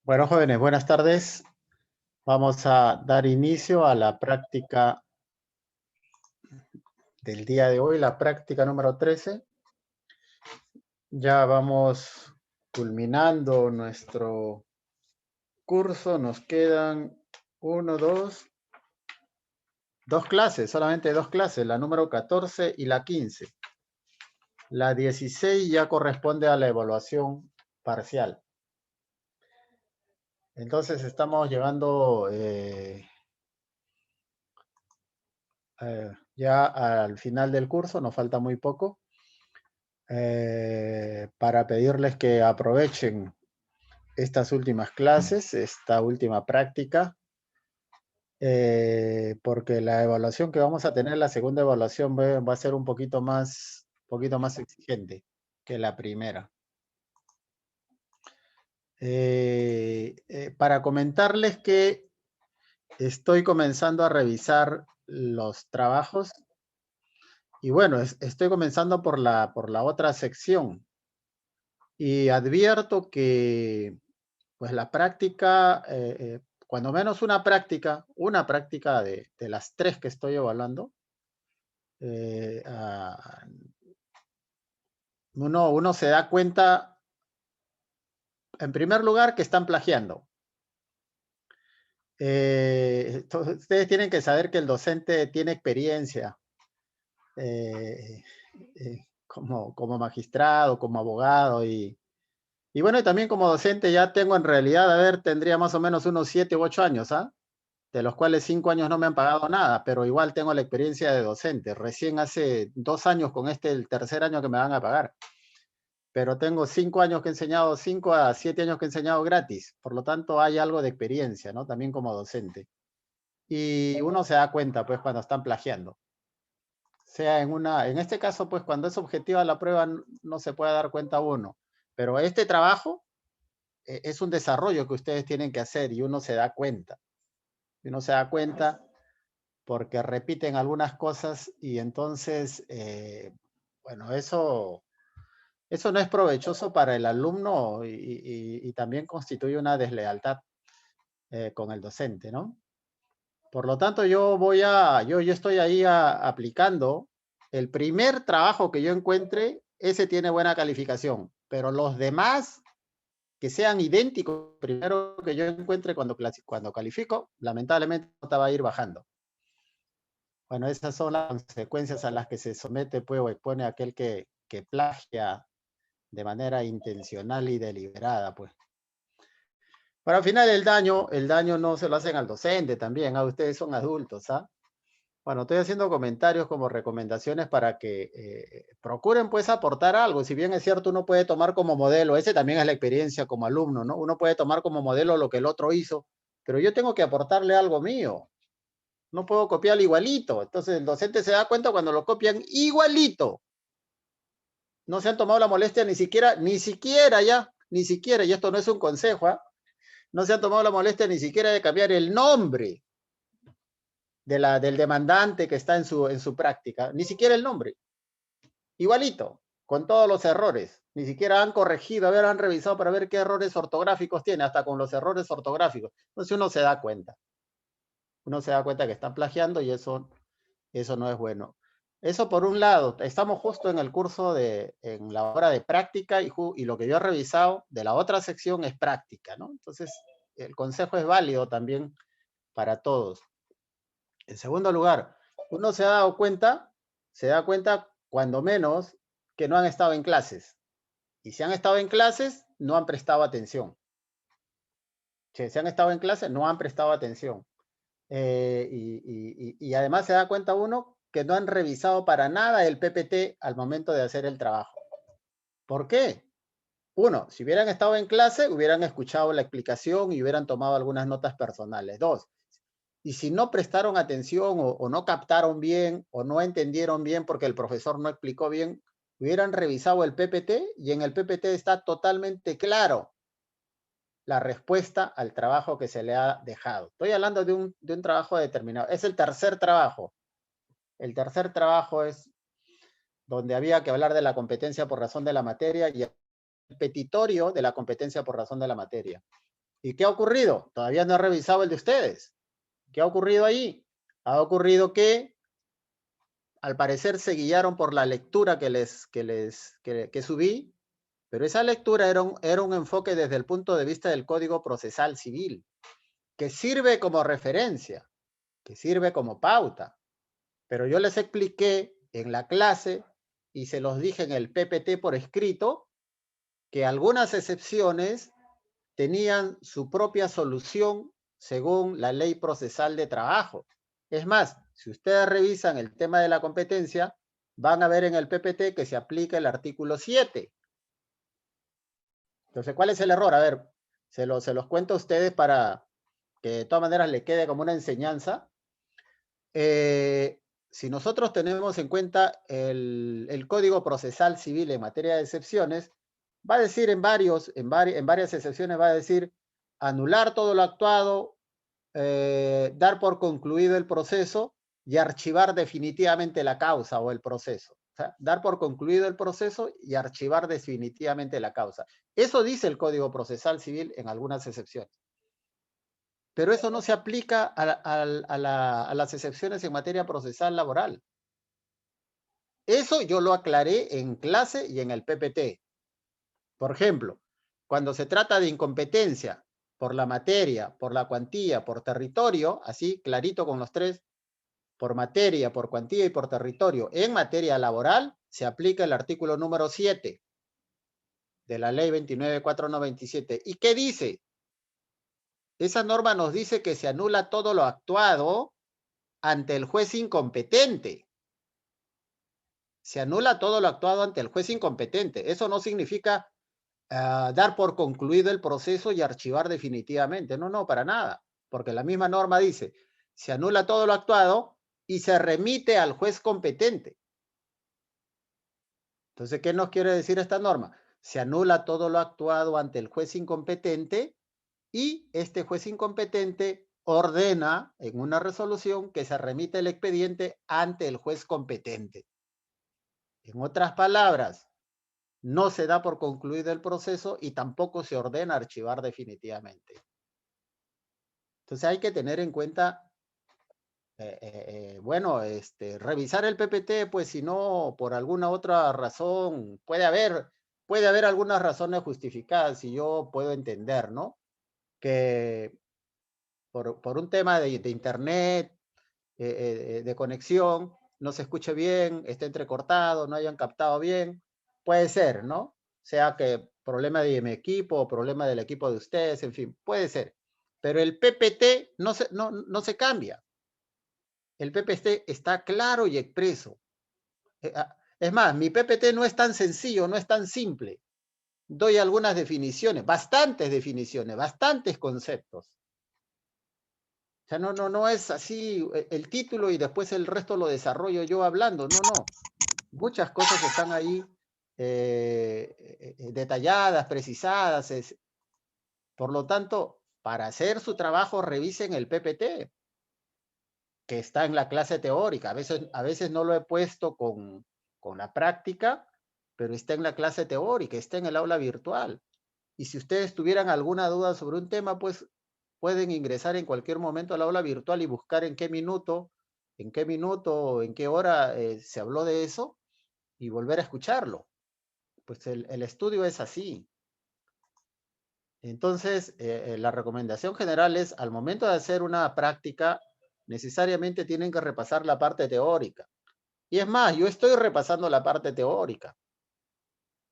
Bueno, jóvenes, buenas tardes. Vamos a dar inicio a la práctica del día de hoy, la práctica número 13. Ya vamos culminando nuestro curso. Nos quedan dos clases, solamente dos clases, la número 14 y la 15. La 16 ya corresponde a la evaluación parcial. Entonces estamos llegando ya al final del curso, nos falta muy poco. Para pedirles que aprovechen estas últimas clases, esta última práctica, porque la evaluación que vamos a tener, la segunda evaluación va a ser un poquito más exigente que la primera. Para comentarles que estoy comenzando a revisar los trabajos y bueno, estoy comenzando por la otra sección y advierto que pues la práctica, cuando menos una práctica de las tres que estoy evaluando, uno se da cuenta, en primer lugar, que están plagiando. Ustedes tienen que saber que el docente tiene experiencia como magistrado, como abogado y bueno, y también como docente ya tengo en realidad, tendría más o menos unos 7 u 8 años, ¿ah? De los cuales 5 años no me han pagado nada, pero igual tengo la experiencia de docente. Recién hace 2 años con el tercer año que me van a pagar. Pero tengo 5 años que he enseñado, 5 a 7 años que he enseñado gratis. Por lo tanto, hay algo de experiencia, ¿no? También como docente. Y uno se da cuenta, pues, cuando están plagiando. Sea en este caso, pues, cuando es objetiva la prueba, no se puede dar cuenta uno. Pero este trabajo es un desarrollo que ustedes tienen que hacer y uno se da cuenta. Y uno se da cuenta porque repiten algunas cosas y entonces, bueno, eso no es provechoso para el alumno y también constituye una deslealtad con el docente, ¿no? Por lo tanto, yo estoy ahí aplicando el primer trabajo que yo encuentre, ese tiene buena calificación, pero los demás que sean idénticos, primero que yo encuentre cuando califico, lamentablemente nota va a ir bajando. Bueno, esas son las consecuencias a las que se somete pues, o expone aquel que plagia de manera intencional y deliberada, pues. Pero al final el daño no se lo hacen al docente también, ustedes son adultos, ¿ah? Bueno, estoy haciendo comentarios como recomendaciones para que procuren pues aportar algo. Si bien es cierto, uno puede tomar como modelo, ese también es la experiencia como alumno, ¿no? Uno puede tomar como modelo lo que el otro hizo, pero yo tengo que aportarle algo mío. No puedo copiar igualito. Entonces el docente se da cuenta cuando lo copian igualito. No se han tomado la molestia ni siquiera, y esto no es un consejo, ¿ah? No se han tomado la molestia ni siquiera de cambiar el nombre del demandante que está en su práctica, ni siquiera el nombre. Igualito, con todos los errores. Ni siquiera han corregido, han revisado para ver qué errores ortográficos tiene, hasta con los errores ortográficos. Entonces uno se da cuenta. Uno se da cuenta que están plagiando y eso no es bueno. Eso por un lado, estamos justo en el curso en la hora de práctica y lo que yo he revisado de la otra sección es práctica, ¿no? Entonces, el consejo es válido también para todos. En segundo lugar, uno se da cuenta cuando menos que no han estado en clases. Y si han estado en clases, no han prestado atención. Si han estado en clases, no han prestado atención. Y además se da cuenta uno que no han revisado para nada el PPT al momento de hacer el trabajo. ¿Por qué? Uno, si hubieran estado en clase, hubieran escuchado la explicación y hubieran tomado algunas notas personales. Dos, y si no prestaron atención o no captaron bien o no entendieron bien porque el profesor no explicó bien, hubieran revisado el PPT y en el PPT está totalmente claro la respuesta al trabajo que se le ha dejado. Estoy hablando de un trabajo determinado. Es el tercer trabajo. El tercer trabajo es donde había que hablar de la competencia por razón de la materia y el petitorio de la competencia por razón de la materia. ¿Y qué ha ocurrido? Todavía no he revisado el de ustedes. ¿Qué ha ocurrido ahí? Ha ocurrido que al parecer se guiaron por la lectura que subí, pero esa lectura era un enfoque desde el punto de vista del Código Procesal Civil, que sirve como referencia, que sirve como pauta. Pero yo les expliqué en la clase y se los dije en el PPT por escrito que algunas excepciones tenían su propia solución según la ley procesal de trabajo. Es más, si ustedes revisan el tema de la competencia, van a ver en el PPT que se aplica el artículo 7. Entonces, ¿cuál es el error? A ver, se los cuento a ustedes para que de todas maneras le quede como una enseñanza. Si nosotros tenemos en cuenta el Código Procesal Civil en materia de excepciones, va a decir en varias excepciones, va a decir anular todo lo actuado, dar por concluido el proceso y archivar definitivamente la causa o el proceso. O sea, dar por concluido el proceso y archivar definitivamente la causa. Eso dice el Código Procesal Civil en algunas excepciones. Pero eso no se aplica a las excepciones en materia procesal laboral. Eso yo lo aclaré en clase y en el PPT. Por ejemplo, cuando se trata de incompetencia por la materia, por la cuantía, por territorio, así clarito con los tres, por materia, por cuantía y por territorio, en materia laboral, se aplica el artículo número 7 de la ley 29.497. ¿Y qué dice? Esa norma nos dice que se anula todo lo actuado ante el juez incompetente. Se anula todo lo actuado ante el juez incompetente. Eso no significa dar por concluido el proceso y archivar definitivamente. No, no, para nada. Porque la misma norma dice, se anula todo lo actuado y se remite al juez competente. Entonces, ¿qué nos quiere decir esta norma? Se anula todo lo actuado ante el juez incompetente y este juez incompetente ordena en una resolución que se remite el expediente ante el juez competente. En otras palabras, no se da por concluido el proceso y tampoco se ordena archivar definitivamente. Entonces hay que tener en cuenta bueno, revisar el PPT, pues si no, por alguna otra razón, puede haber algunas razones justificadas y yo puedo entender, ¿no? Que por un tema de internet, de conexión, no se escuche bien, esté entrecortado, no hayan captado bien, puede ser, ¿no? Sea que problema de mi equipo o problema del equipo de ustedes, en fin, puede ser. Pero el PPT no se cambia. El PPT está claro y expreso. Es más, mi PPT no es tan sencillo, no es tan simple. Doy algunas definiciones, bastantes conceptos. O sea, no es así el título y después el resto lo desarrollo yo hablando. No. Muchas cosas están ahí detalladas, precisadas. Por lo tanto, para hacer su trabajo, revisen el PPT, que está en la clase teórica. A veces no lo he puesto con la práctica, pero está en la clase teórica, está en el aula virtual. Y si ustedes tuvieran alguna duda sobre un tema, pues pueden ingresar en cualquier momento al aula virtual y buscar en qué hora se habló de eso y volver a escucharlo. Pues el estudio es así. Entonces, la recomendación general es, al momento de hacer una práctica, necesariamente tienen que repasar la parte teórica. Y es más, yo estoy repasando la parte teórica.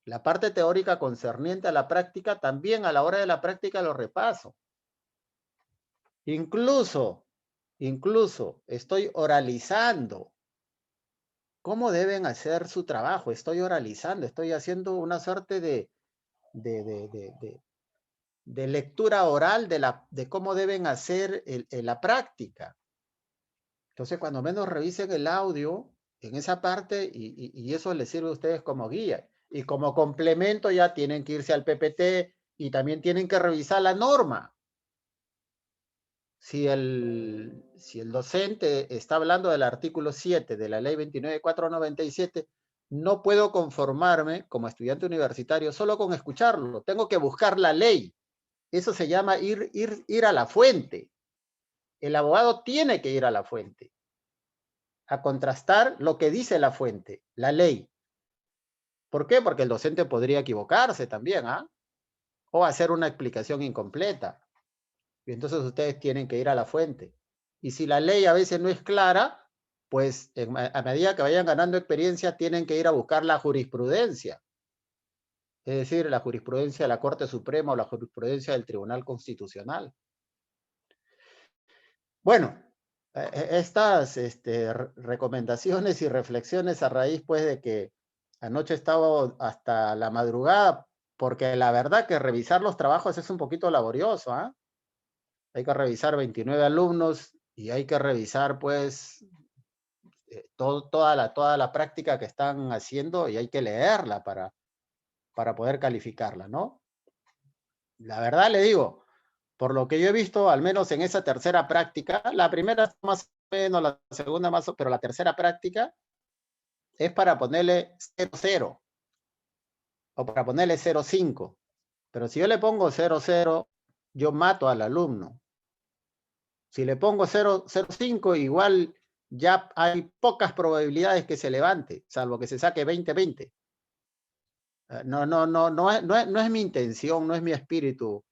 La parte teórica concerniente a la práctica, también a la hora de la práctica lo repaso. Incluso estoy oralizando cómo deben hacer su trabajo. Estoy oralizando, estoy haciendo una suerte de, de, de, de, de lectura oral de cómo deben hacer la práctica. Entonces, cuando menos revisen el audio en esa parte y eso les sirve a ustedes como guía. Y como complemento ya tienen que irse al PPT y también tienen que revisar la norma. Si el docente está hablando del artículo 7 de la ley 29.497, no puedo conformarme como estudiante universitario solo con escucharlo. Tengo que buscar la ley. Eso se llama ir a la fuente. El abogado tiene que ir a la fuente a contrastar lo que dice la fuente, la ley. ¿Por qué? Porque el docente podría equivocarse también, ¿ah? O hacer una explicación incompleta. Y entonces ustedes tienen que ir a la fuente. Y si la ley a veces no es clara, pues a medida que vayan ganando experiencia, tienen que ir a buscar la jurisprudencia. Es decir, la jurisprudencia de la Corte Suprema o la jurisprudencia del Tribunal Constitucional. Bueno, estas recomendaciones y reflexiones a raíz pues de que anoche he estado hasta la madrugada, porque la verdad que revisar los trabajos es un poquito laborioso, ¿ah? Hay que revisar 29 alumnos y hay que revisar pues toda la práctica que están haciendo y hay que leerla para poder calificarla, ¿no? La verdad le digo, por lo que yo he visto, al menos en esa tercera práctica, la primera más o menos, la segunda más o menos, pero la tercera práctica es para ponerle 0,0 o para ponerle 0,5. Pero si yo le pongo 0,0, yo mato al alumno. Si le pongo 0,05, igual ya hay pocas probabilidades que se levante, salvo que se saque 20-20. No es mi intención, no es mi espíritu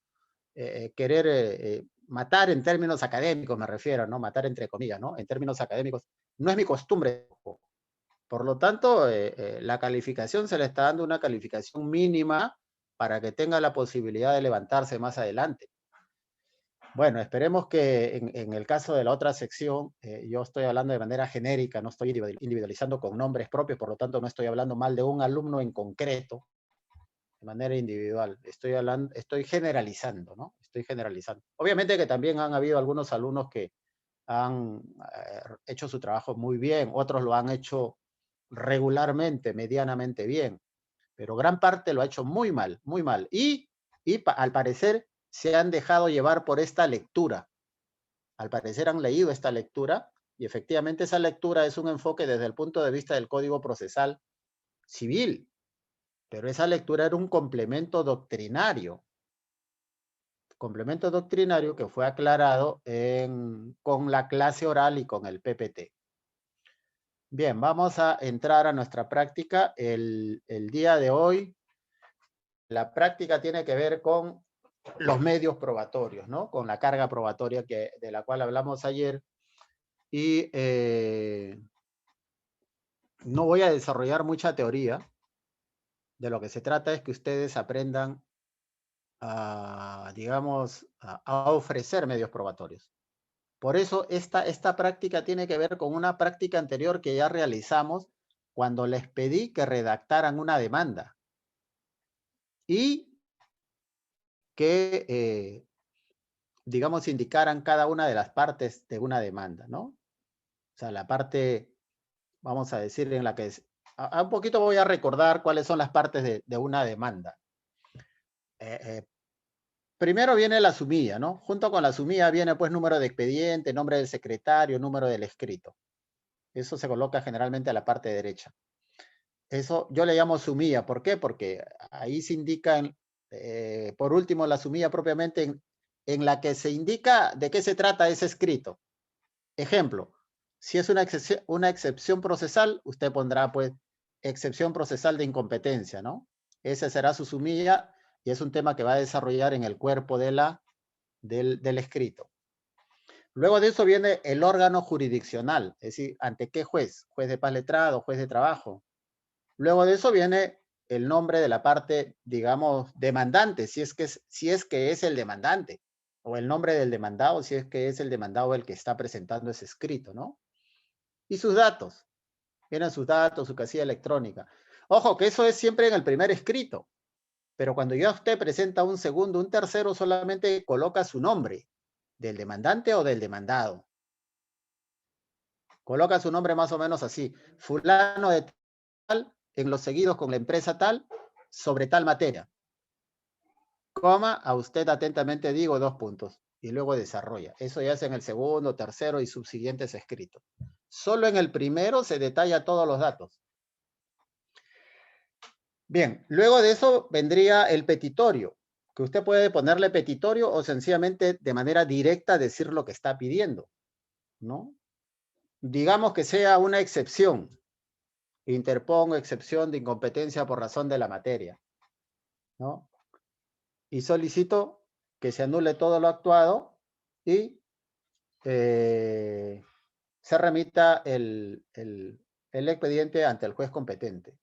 querer matar en términos académicos, me refiero, ¿no? Matar entre comillas, ¿no? En términos académicos, no es mi costumbre. Por lo tanto, la calificación se le está dando una calificación mínima para que tenga la posibilidad de levantarse más adelante. Bueno, esperemos que en el caso de la otra sección, yo estoy hablando de manera genérica, no estoy individualizando con nombres propios, por lo tanto no estoy hablando mal de un alumno en concreto, de manera individual. Estoy generalizando, ¿no? Estoy generalizando. Obviamente que también han habido algunos alumnos que han hecho su trabajo muy bien, otros lo han hecho regularmente, medianamente bien, pero gran parte lo ha hecho muy mal, muy mal. Y al parecer se han dejado llevar por esta lectura. Al parecer han leído esta lectura y efectivamente esa lectura es un enfoque desde el punto de vista del Código Procesal Civil, pero esa lectura era un complemento doctrinario. complemento doctrinario que fue aclarado con la clase oral y con el PPT. Bien, vamos a entrar a nuestra práctica. El día de hoy, la práctica tiene que ver con los medios probatorios, ¿no? Con la carga probatoria de la cual hablamos ayer. Y no voy a desarrollar mucha teoría. De lo que se trata es que ustedes aprendan digamos, a ofrecer medios probatorios. Por eso esta práctica tiene que ver con una práctica anterior que ya realizamos cuando les pedí que redactaran una demanda y que, digamos, indicaran cada una de las partes de una demanda, ¿no? O sea, la parte, vamos a decir, en la que un poquito voy a recordar cuáles son las partes de una demanda. Primero viene la sumilla, ¿no? Junto con la sumilla viene pues número de expediente, nombre del secretario, número del escrito. Eso se coloca generalmente a la parte derecha. Eso yo le llamo sumilla. ¿Por qué? Porque ahí se indica, por último, la sumilla propiamente en la que se indica de qué se trata ese escrito. Ejemplo, si es una excepción procesal, usted pondrá pues excepción procesal de incompetencia, ¿no? Ese será su sumilla y es un tema que va a desarrollar en el cuerpo del escrito. Luego de eso viene el órgano jurisdiccional, es decir, ¿ante qué juez? Juez de paz letrado, juez de trabajo. Luego de eso viene el nombre de la parte, digamos, demandante, si es que es el demandante, o el nombre del demandado, si es que es el demandado el que está presentando ese escrito, ¿no? Y sus datos. Vienen sus datos, su casilla electrónica. Ojo, que eso es siempre en el primer escrito, pero cuando ya usted presenta un segundo, un tercero, solamente coloca su nombre, del demandante o del demandado. Coloca su nombre más o menos así. Fulano de tal, en los seguidos con la empresa tal, sobre tal materia. Coma, a usted atentamente digo 2 puntos. Y luego desarrolla. Eso ya es en el segundo, tercero y subsiguientes escritos. Solo en el primero se detalla todos los datos. Bien, luego de eso vendría el petitorio, que usted puede ponerle petitorio o sencillamente de manera directa decir lo que está pidiendo, ¿no? Digamos que sea una excepción. Interpongo excepción de incompetencia por razón de la materia, ¿no? Y solicito que se anule todo lo actuado y se remita el expediente ante el juez competente.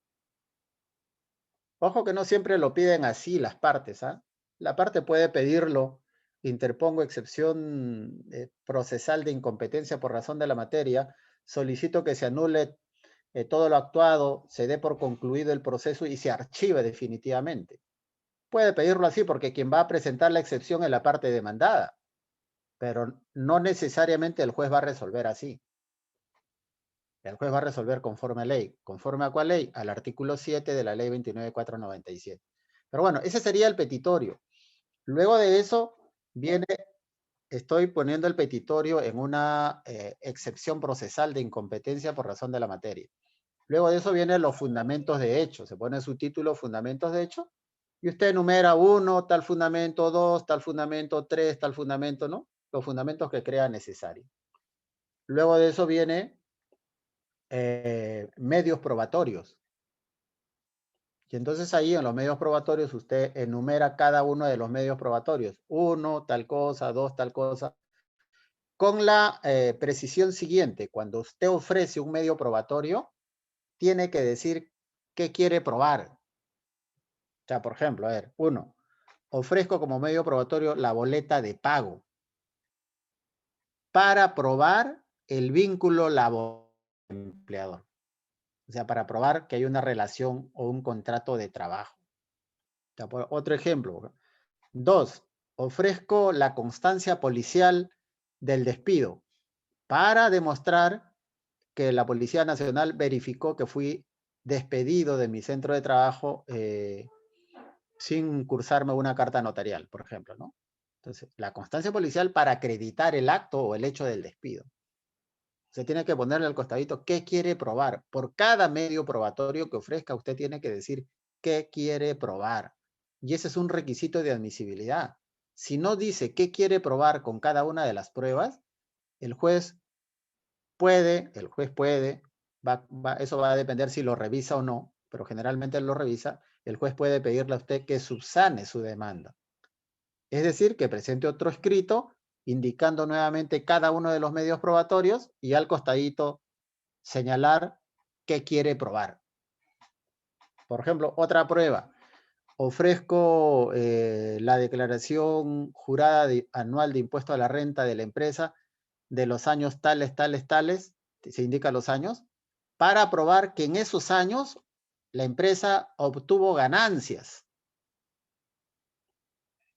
Ojo que no siempre lo piden así las partes, ¿ah? La parte puede pedirlo, interpongo excepción procesal de incompetencia por razón de la materia, solicito que se anule todo lo actuado, se dé por concluido el proceso y se archive definitivamente. Puede pedirlo así porque quien va a presentar la excepción es la parte demandada, pero no necesariamente el juez va a resolver así. El juez va a resolver conforme a ley. ¿Conforme a cuál ley? Al artículo 7 de la ley 29.497. Pero bueno, ese sería el petitorio. Luego de eso viene, estoy poniendo el petitorio en una excepción procesal de incompetencia por razón de la materia. Luego de eso vienen los fundamentos de hecho. Se pone su título, fundamentos de hecho, y usted enumera 1, tal fundamento, 2, tal fundamento, 3, tal fundamento, ¿no? Los fundamentos que crea necesario. Luego de eso viene medios probatorios. Y entonces ahí en los medios probatorios usted enumera cada uno de los medios probatorios. 1, tal cosa, 2, tal cosa. Con la precisión siguiente, cuando usted ofrece un medio probatorio, tiene que decir qué quiere probar. O sea, por ejemplo, a ver, 1, ofrezco como medio probatorio la boleta de pago para probar el vínculo laboral-empleador. O sea, para probar que hay una relación o un contrato de trabajo. O sea, otro ejemplo. 2, ofrezco la constancia policial del despido para demostrar que la Policía Nacional verificó que fui despedido de mi centro de trabajo sin cursarme una carta notarial, por ejemplo, ¿no? Entonces, la constancia policial para acreditar el acto o el hecho del despido. Se tiene que ponerle al costadito qué quiere probar. Por cada medio probatorio que ofrezca, usted tiene que decir qué quiere probar. Y ese es un requisito de admisibilidad. si no dice qué quiere probar con cada una de las pruebas, el juez puede, eso va a depender si lo revisa o no, pero generalmente lo revisa, el juez puede pedirle a usted que subsane su demanda. Es decir, que presente otro escrito indicando nuevamente cada uno de los medios probatorios y al costadito señalar qué quiere probar. Por ejemplo, otra prueba. Ofrezco la declaración jurada anual de impuesto a la renta de la empresa de los años tales, tales, tales, se indican los años, para probar que en esos años la empresa obtuvo ganancias,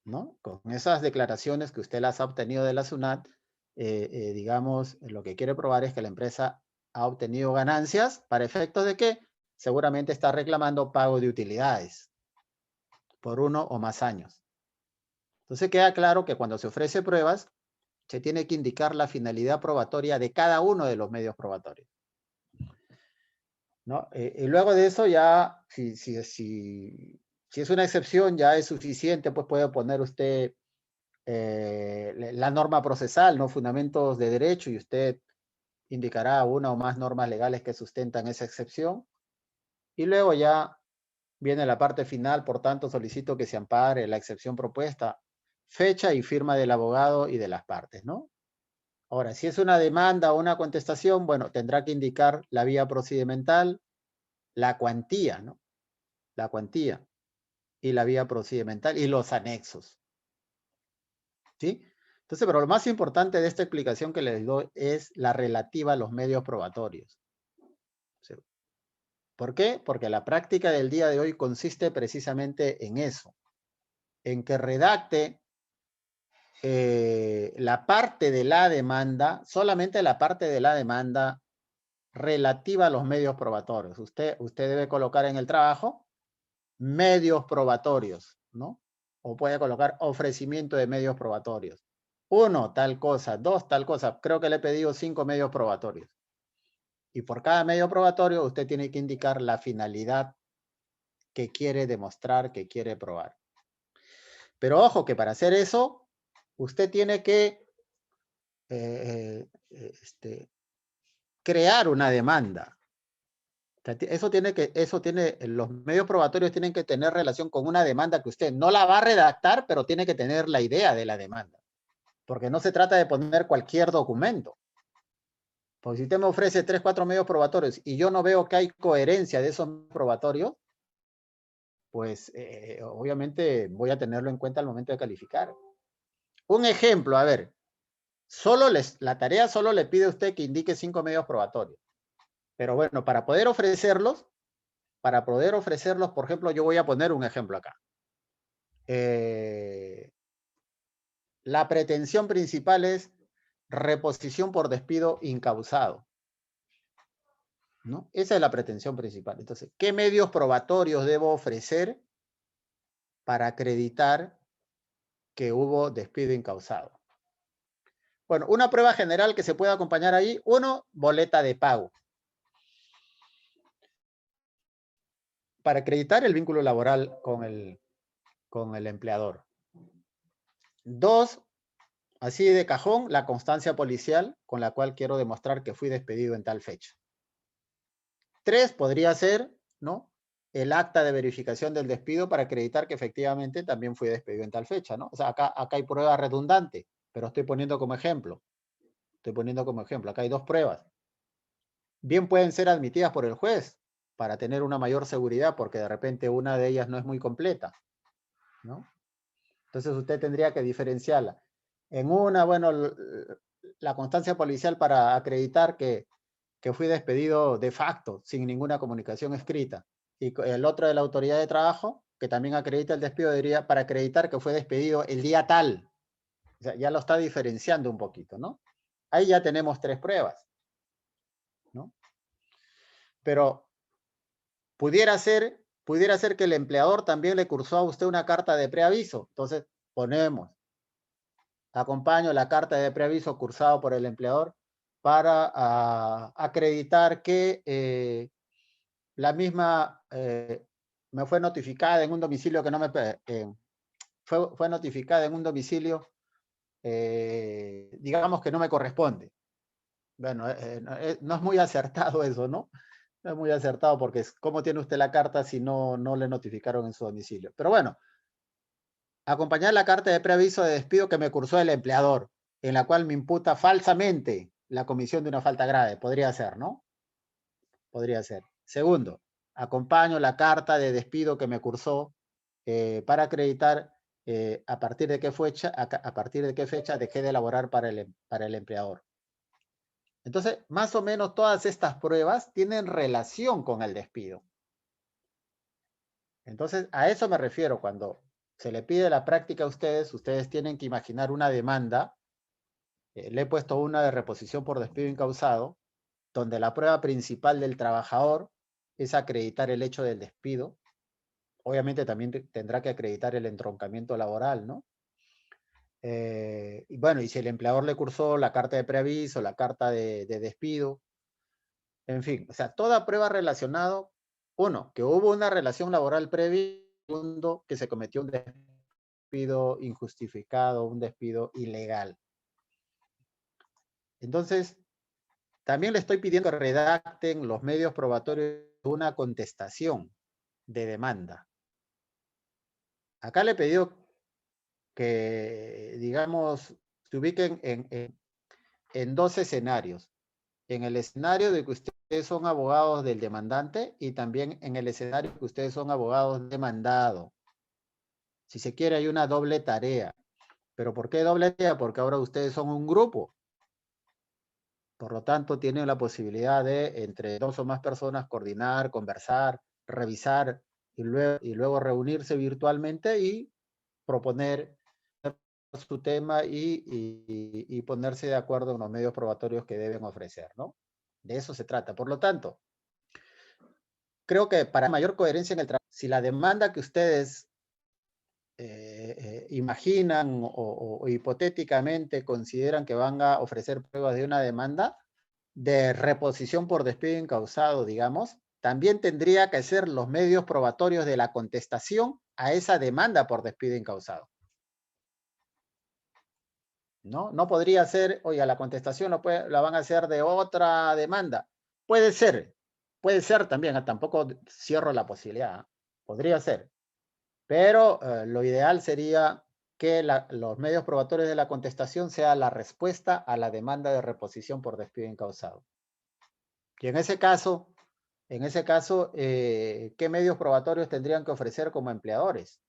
¿no? Con esas declaraciones que usted las ha obtenido de la SUNAT, digamos, lo que quiere probar es que la empresa ha obtenido ganancias para efectos de que seguramente está reclamando pago de utilidades por 1 o más años. Entonces queda claro que cuando se ofrece pruebas, se tiene que indicar la finalidad probatoria de cada uno de los medios probatorios, ¿no? Y luego de eso ya, si es una excepción, ya es suficiente, pues puede poner usted la norma procesal, ¿no? Fundamentos de derecho, y usted indicará una o más normas legales que sustentan esa excepción. Y luego ya viene la parte final, por tanto solicito que se ampare la excepción propuesta, fecha y firma del abogado y de las partes, ¿no? Ahora, si es una demanda o una contestación, bueno, tendrá que indicar la vía procedimental, la cuantía, ¿no? La cuantía y la vía procedimental y los anexos, ¿sí? Entonces, pero lo más importante de esta explicación que les doy es la relativa a los medios probatorios. ¿Sí? ¿Por qué? Porque la práctica del día de hoy consiste precisamente en eso, en que redacte la parte de la demanda, solamente la parte de la demanda relativa a los medios probatorios. Usted debe colocar en el trabajo medios probatorios, ¿no? O puede colocar ofrecimiento de medios probatorios. 1, tal cosa. 2, tal cosa. Creo que le he pedido 5 medios probatorios. Y por cada medio probatorio usted tiene que indicar la finalidad que quiere demostrar, que quiere probar. Pero ojo que para hacer eso, usted tiene que crear una demanda. Los medios probatorios tienen que tener relación con una demanda que usted no la va a redactar, pero tiene que tener la idea de la demanda. Porque no se trata de poner cualquier documento. Porque si usted me ofrece 3, 4 medios probatorios y yo no veo que hay coherencia de esos probatorios, pues obviamente voy a tenerlo en cuenta al momento de calificar. Un ejemplo, a ver, la tarea solo le pide a usted que indique 5 medios probatorios. Pero bueno, para poder ofrecerlos, por ejemplo, yo voy a poner un ejemplo acá. La pretensión principal es reposición por despido incausado, ¿no? Esa es la pretensión principal. Entonces, ¿qué medios probatorios debo ofrecer para acreditar que hubo despido incausado? Bueno, una prueba general que se puede acompañar ahí, 1, boleta de pago. Para acreditar el vínculo laboral con el empleador. 2, así de cajón, la constancia policial con la cual quiero demostrar que fui despedido en tal fecha. 3, podría ser, ¿no? El acta de verificación del despido para acreditar que efectivamente también fui despedido en tal fecha, ¿no? O sea, acá hay prueba redundante, pero estoy poniendo como ejemplo. Acá hay 2 pruebas. Bien pueden ser admitidas por el juez para tener una mayor seguridad porque de repente una de ellas no es muy completa, ¿no? Entonces usted tendría que diferenciarla. En una, bueno, la constancia policial para acreditar que fui despedido de facto, sin ninguna comunicación escrita. Y el otro de la autoridad de trabajo, que también acredita el despido, diría para acreditar que fue despedido el día tal. O sea, ya lo está diferenciando un poquito, ¿no? Ahí ya tenemos 3 pruebas, ¿no? Pero pudiera ser que el empleador también le cursó a usted una carta de preaviso. Entonces, ponemos, acompaño la carta de preaviso cursado por el empleador para acreditar que la misma me fue notificada en un domicilio que no me fue notificada en un domicilio, digamos que no me corresponde. Bueno, no es muy acertado eso, ¿no? No es muy acertado porque ¿cómo tiene usted la carta si no le notificaron en su domicilio? Pero bueno, acompañar la carta de preaviso de despido que me cursó el empleador, en la cual me imputa falsamente la comisión de una falta grave. Podría ser, ¿no? Podría ser. Segundo, acompaño la carta de despido que me cursó para acreditar a partir de qué fecha dejé de elaborar para el empleador. Entonces, más o menos todas estas pruebas tienen relación con el despido. Entonces, a eso me refiero cuando se le pide la práctica a ustedes tienen que imaginar una demanda. Le he puesto una de reposición por despido incausado, donde la prueba principal del trabajador es acreditar el hecho del despido. Obviamente también tendrá que acreditar el entroncamiento laboral, ¿no? Y bueno, y si el empleador le cursó la carta de preaviso, la carta de despido, en fin, o sea, toda prueba relacionada, uno, que hubo una relación laboral previa, segundo, que se cometió un despido injustificado, un despido ilegal. Entonces, también le estoy pidiendo que redacten los medios probatorios de una contestación de demanda. Acá le he pedido que, digamos, se ubiquen en dos escenarios. En el escenario de que ustedes son abogados del demandante y también en el escenario que ustedes son abogados del demandado. Si se quiere, hay una doble tarea. ¿Pero por qué doble tarea? Porque ahora ustedes son un grupo. Por lo tanto, tienen la posibilidad de, entre dos o más personas, coordinar, conversar, revisar y luego reunirse virtualmente y proponer su tema y ponerse de acuerdo en los medios probatorios que deben ofrecer, ¿no? De eso se trata. Por lo tanto, creo que para mayor coherencia en el trabajo, si la demanda que ustedes imaginan o hipotéticamente consideran que van a ofrecer pruebas de una demanda de reposición por despido incausado, digamos, también tendría que ser los medios probatorios de la contestación a esa demanda por despido incausado. ¿No? No podría ser, oye, la contestación la van a hacer de otra demanda. Puede ser también, tampoco cierro la posibilidad, ¿eh? Podría ser, pero lo ideal sería que los medios probatorios de la contestación sea la respuesta a la demanda de reposición por despido incausado. Y en ese caso, ¿qué medios probatorios tendrían que ofrecer como empleadores?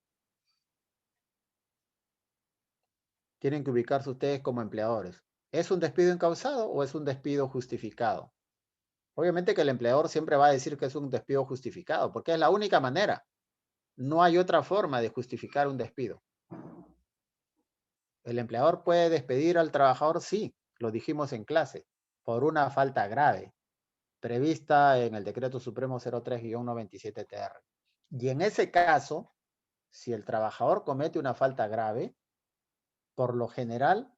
Tienen que ubicarse ustedes como empleadores. ¿Es un despido incausado o es un despido justificado? Obviamente que el empleador siempre va a decir que es un despido justificado, porque es la única manera. No hay otra forma de justificar un despido. ¿El empleador puede despedir al trabajador? Sí, lo dijimos en clase, por una falta grave, prevista en el Decreto Supremo 03-97-TR. Y en ese caso, si el trabajador comete una falta grave, por lo general,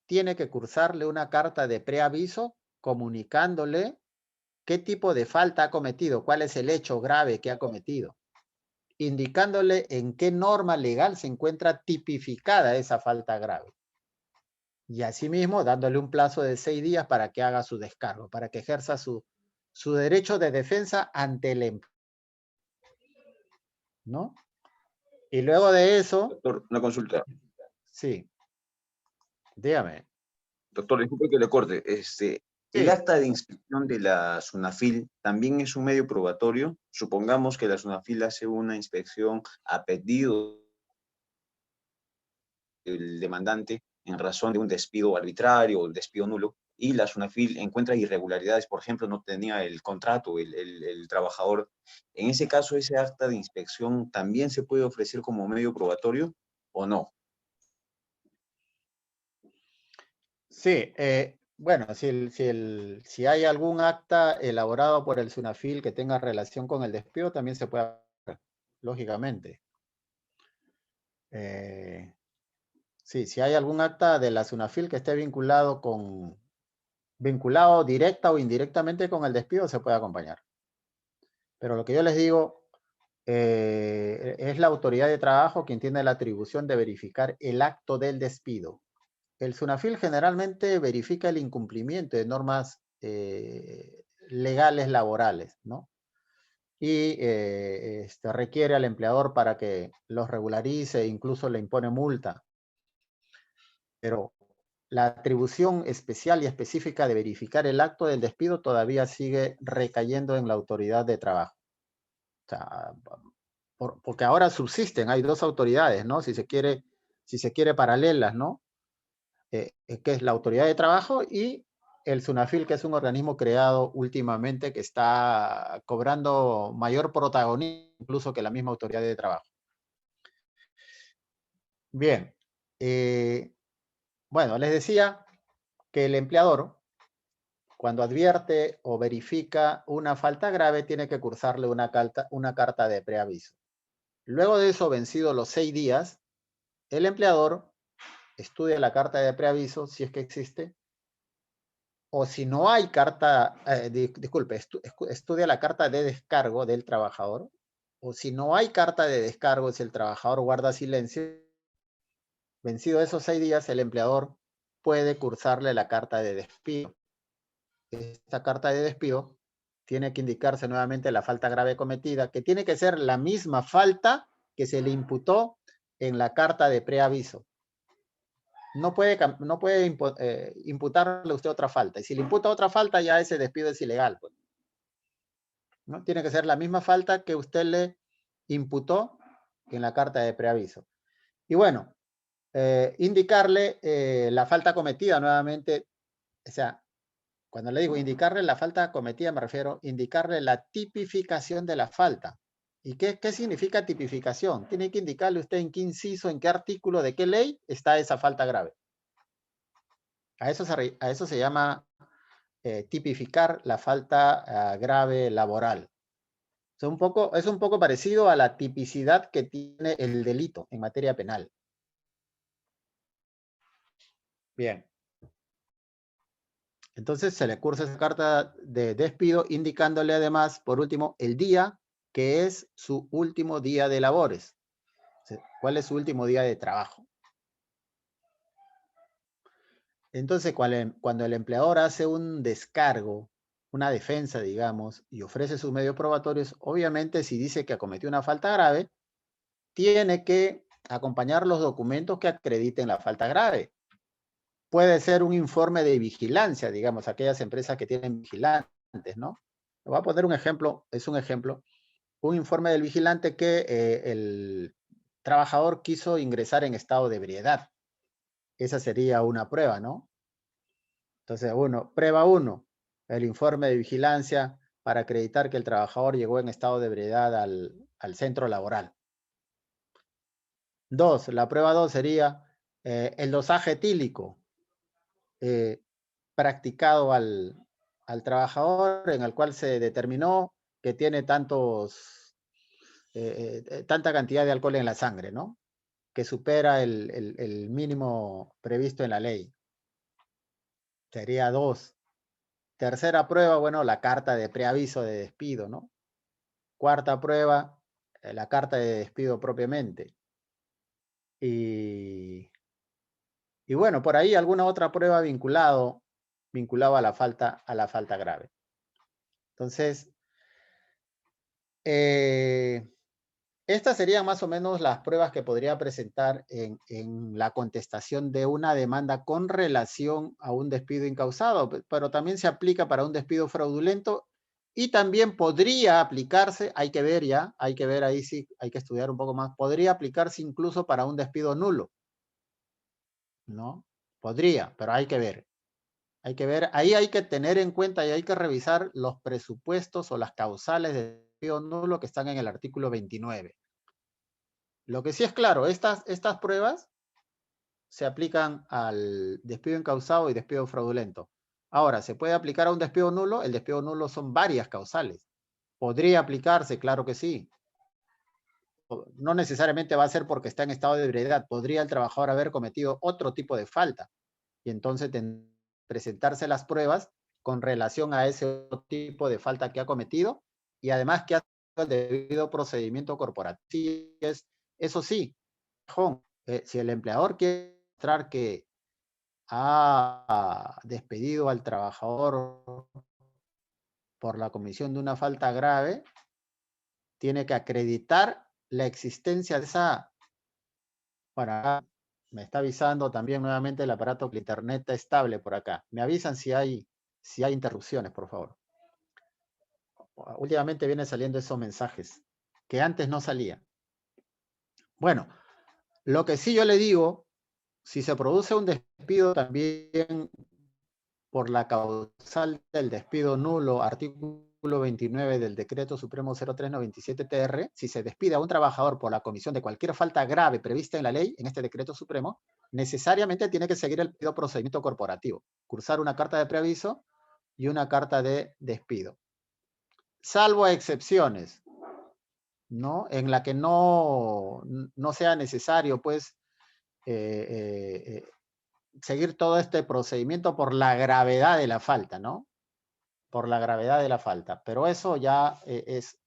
tiene que cursarle una carta de preaviso comunicándole qué tipo de falta ha cometido, cuál es el hecho grave que ha cometido, indicándole en qué norma legal se encuentra tipificada esa falta grave. Y asimismo, dándole un plazo de 6 días para que haga su descargo, para que ejerza su derecho de defensa ante el empleador, ¿no? Y luego de eso... Doctor, una consulta. Sí, dígame. Doctor, disculpe que le corte. El Sí. acta de inspección de la SUNAFIL también es un medio probatorio. Supongamos que la SUNAFIL hace una inspección a pedido del demandante en razón de un despido arbitrario o el despido nulo, y la SUNAFIL encuentra irregularidades, por ejemplo, no tenía el contrato, el trabajador. En ese caso, ¿ese acta de inspección también se puede ofrecer como medio probatorio o no? Sí, bueno, si hay algún acta elaborado por el SUNAFIL que tenga relación con el despido, también se puede hacer, lógicamente. Sí, si hay algún acta de la SUNAFIL que esté vinculado directa o indirectamente con el despido, se puede acompañar. Pero lo que yo les digo, Es la autoridad de trabajo quien tiene la atribución de verificar el acto del despido. El SUNAFIL generalmente verifica el incumplimiento de normas legales laborales, ¿no? Y requiere al empleador para que los regularice, incluso le impone multa. Pero la atribución especial y específica de verificar el acto del despido todavía sigue recayendo en la autoridad de trabajo. O sea, porque ahora subsisten, hay dos autoridades, ¿no? Si se quiere paralelas, ¿no? Que es la autoridad de trabajo y el SUNAFIL, que es un organismo creado últimamente que está cobrando mayor protagonismo incluso que la misma autoridad de trabajo. Bien, bueno, les decía que el empleador, cuando advierte o verifica una falta grave, tiene que cursarle una carta de preaviso. Luego de eso, vencidos los 6 días, el empleador estudia la carta de preaviso, si es que existe, o si no hay carta, disculpe, estudia la carta de descargo del trabajador, o si no hay carta de descargo, si el trabajador guarda silencio, vencido esos 6 días, el empleador puede cursarle la carta de despido. Esta carta de despido tiene que indicarse nuevamente la falta grave cometida, que tiene que ser la misma falta que se le imputó en la carta de preaviso. No puede imputarle usted otra falta. Y si le imputa otra falta, ya ese despido es ilegal, pues, ¿no? Tiene que ser la misma falta que usted le imputó en la carta de preaviso. Y bueno, indicarle la falta cometida nuevamente, o sea, cuando le digo indicarle la falta cometida, me refiero a indicarle la tipificación de la falta. ¿Y qué significa tipificación? Tiene que indicarle usted en qué inciso, en qué artículo, de qué ley está esa falta grave. A eso se llama tipificar la falta grave laboral. Es un poco parecido a la tipicidad que tiene el delito en materia penal. Bien. Entonces se le cursa esa carta de despido, indicándole además, por último, el día que es su último día de labores. ¿Cuál es su último día de trabajo? Entonces, cuando el empleador hace un descargo, una defensa, digamos, y ofrece sus medios probatorios, obviamente si dice que cometió una falta grave, tiene que acompañar los documentos que acrediten la falta grave. Puede ser un informe de vigilancia, digamos, aquellas empresas que tienen vigilantes, ¿no? Le voy a poner un ejemplo, es un ejemplo, un informe del vigilante que el trabajador quiso ingresar en estado de ebriedad. Esa sería una prueba, ¿no? Entonces, prueba 1, el informe de vigilancia para acreditar que el trabajador llegó en estado de ebriedad al centro laboral. 2, la prueba 2 sería el dosaje etílico practicado al trabajador, en el cual se determinó que tiene tanta cantidad de alcohol en la sangre, ¿no? Que supera el mínimo previsto en la ley. Sería 2. Tercera prueba, bueno, la carta de preaviso de despido, ¿no? Cuarta prueba, la carta de despido propiamente. Y bueno, por ahí alguna otra prueba vinculado a la falta grave. Entonces, estas serían más o menos las pruebas que podría presentar en la contestación de una demanda con relación a un despido incausado, pero también se aplica para un despido fraudulento y también podría aplicarse, hay que ver ya, hay que ver ahí sí, hay que estudiar un poco más, podría aplicarse incluso para un despido nulo, ¿no? Podría, pero hay que ver. Hay que ver, ahí hay que tener en cuenta y hay que revisar los presupuestos o las causales de despido nulo que están en el artículo 29. Lo que sí es claro, estas pruebas se aplican al despido incausado y despido fraudulento. Ahora, ¿se puede aplicar a un despido nulo? El despido nulo son varias causales. ¿Podría aplicarse? Claro que sí. No necesariamente va a ser porque está en estado de ebriedad. Podría el trabajador haber cometido otro tipo de falta. Y entonces presentarse las pruebas con relación a ese tipo de falta que ha cometido y además que ha el debido procedimiento corporativo. Eso sí, si el empleador quiere mostrar que ha despedido al trabajador por la comisión de una falta grave, tiene que acreditar la existencia de esa. Bueno, acá me está avisando también nuevamente el aparato que el internet está estable por acá. Me avisan si hay interrupciones, por favor. Últimamente vienen saliendo esos mensajes que antes no salían. Bueno, lo que sí yo le digo, si se produce un despido también por la causal del despido nulo, artículo 29 del Decreto Supremo 0397-TR, si se despide a un trabajador por la comisión de cualquier falta grave prevista en la ley, en este Decreto Supremo, necesariamente tiene que seguir el procedimiento corporativo, cursar una carta de preaviso y una carta de despido. Salvo excepciones, ¿no? En la que no sea necesario, pues, seguir todo este procedimiento por la gravedad de la falta, ¿no? Por la gravedad de la falta. Pero eso ya es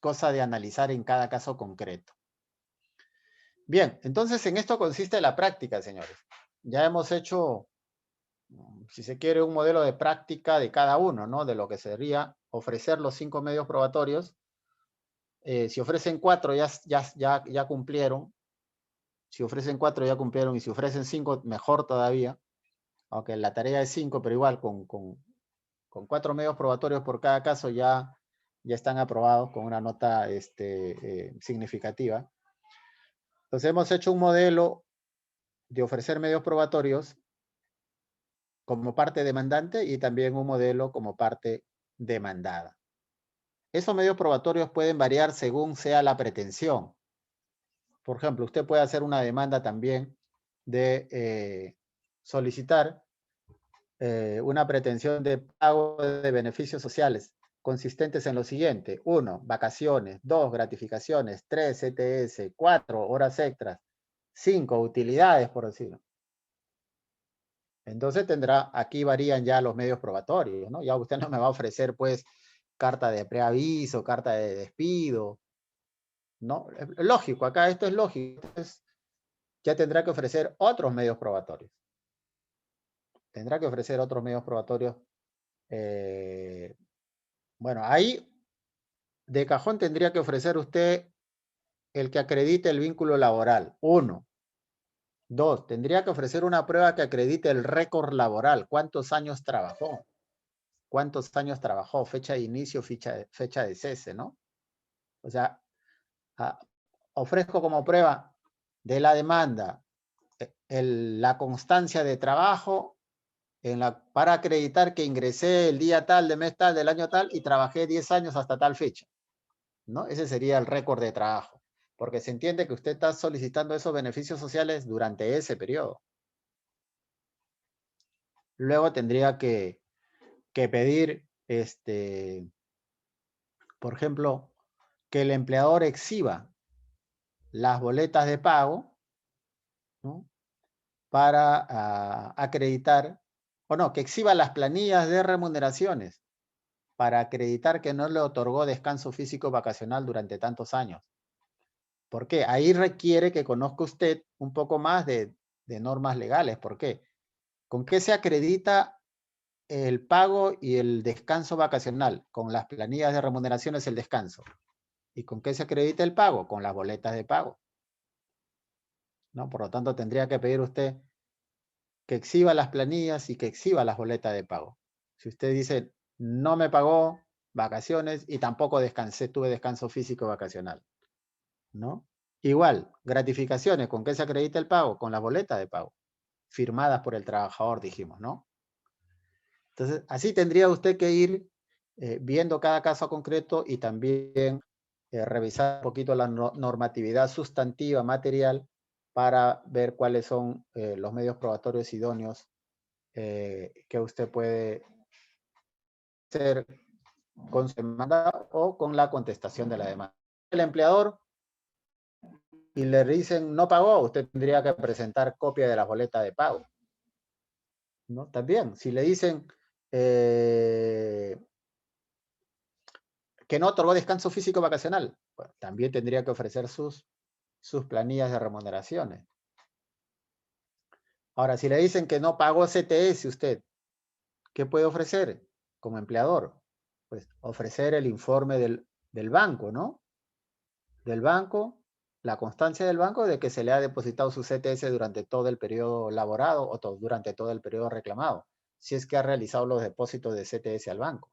cosa de analizar en cada caso concreto. Bien, entonces en esto consiste la práctica, señores. Ya hemos hecho, si se quiere, un modelo de práctica de cada uno, ¿no? De lo que sería ofrecer los 5 medios probatorios. Si ofrecen 4, ya cumplieron. Si ofrecen 4, ya cumplieron. Y si ofrecen 5, mejor todavía. Aunque la tarea es 5, pero igual con 4 medios probatorios por cada caso ya están aprobados con una nota significativa. Entonces hemos hecho un modelo de ofrecer medios probatorios como parte demandante y también un modelo como parte demandada. Esos medios probatorios pueden variar según sea la pretensión. Por ejemplo, usted puede hacer una demanda también de solicitar una pretensión de pago de beneficios sociales consistentes en lo siguiente: 1, vacaciones; 2, gratificaciones; 3, CTS; 4, horas extras; 5, utilidades, por decirlo. Entonces aquí varían ya los medios probatorios, ¿no? Ya usted no me va a ofrecer, pues, carta de preaviso, carta de despido, ¿no? Es lógico, acá esto es lógico. Entonces, ya tendrá que ofrecer otros medios probatorios. Tendrá que ofrecer otros medios probatorios. Bueno, ahí de cajón tendría que ofrecer usted el que acredite el vínculo laboral. 1. 2. Tendría que ofrecer una prueba que acredite el récord laboral. ¿Cuántos años trabajó? ¿Cuántos años trabajó? Fecha de inicio, fecha de cese, ¿no? O sea, ofrezco como prueba de la demanda la constancia de trabajo para acreditar que ingresé el día tal, de mes tal, del año tal, y trabajé 10 años hasta tal fecha, ¿no? Ese sería el récord de trabajo, porque se entiende que usted está solicitando esos beneficios sociales durante ese periodo. Luego tendría que pedir, por ejemplo, que el empleador exhiba las boletas de pago, ¿no? Para acreditar, o no, que exhiba las planillas de remuneraciones para acreditar que no le otorgó descanso físico vacacional durante tantos años. ¿Por qué? Ahí requiere que conozca usted un poco más de normas legales. ¿Por qué? ¿Con qué se acredita el pago y el descanso vacacional? Con las planillas de remuneraciones el descanso. ¿Y con qué se acredita el pago? Con las boletas de pago, ¿no? Por lo tanto, tendría que pedir usted que exhiba las planillas y que exhiba las boletas de pago. Si usted dice, no me pagó vacaciones y tampoco descansé, tuve descanso físico vacacional, ¿no? Igual, gratificaciones, ¿con qué se acredita el pago? Con las boletas de pago, firmadas por el trabajador, dijimos, ¿no? Entonces, así tendría usted que ir viendo cada caso concreto y también revisar un poquito la normatividad sustantiva material para ver cuáles son los medios probatorios idóneos que usted puede hacer con su demanda o con la contestación de la demanda. El empleador y le dicen no pagó, usted tendría que presentar copia de la boleta de pago, ¿no? También, si le dicen que que no otorgó descanso físico vacacional. Bueno, también tendría que ofrecer sus planillas de remuneraciones. Ahora, si le dicen que no pagó CTS usted, ¿qué puede ofrecer como empleador? Pues ofrecer el informe del banco, ¿no? Del banco, la constancia del banco de que se le ha depositado su CTS durante todo el periodo laborado o durante todo el periodo reclamado, si es que ha realizado los depósitos de CTS al banco.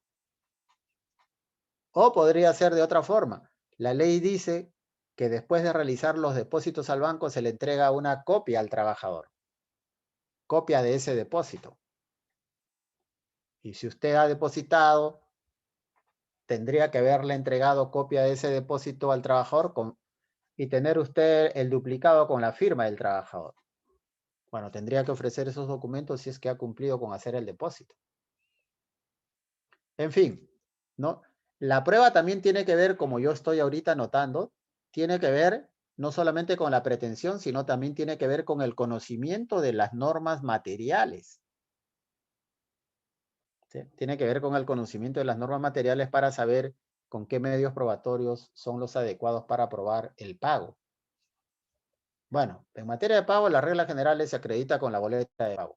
O podría ser de otra forma. La ley dice que después de realizar los depósitos al banco se le entrega una copia al trabajador. Copia de ese depósito. Y si usted ha depositado, tendría que haberle entregado copia de ese depósito al trabajador y tener usted el duplicado con la firma del trabajador. Bueno, tendría que ofrecer esos documentos si es que ha cumplido con hacer el depósito. En fin, ¿no? La prueba también tiene que ver, como yo estoy ahorita notando, tiene que ver no solamente con la pretensión, sino también tiene que ver con el conocimiento de las normas materiales. ¿Sí? Tiene que ver con el conocimiento de las normas materiales para saber con qué medios probatorios son los adecuados para probar el pago. Bueno, en materia de pago, las reglas generales se acredita con la boleta de pago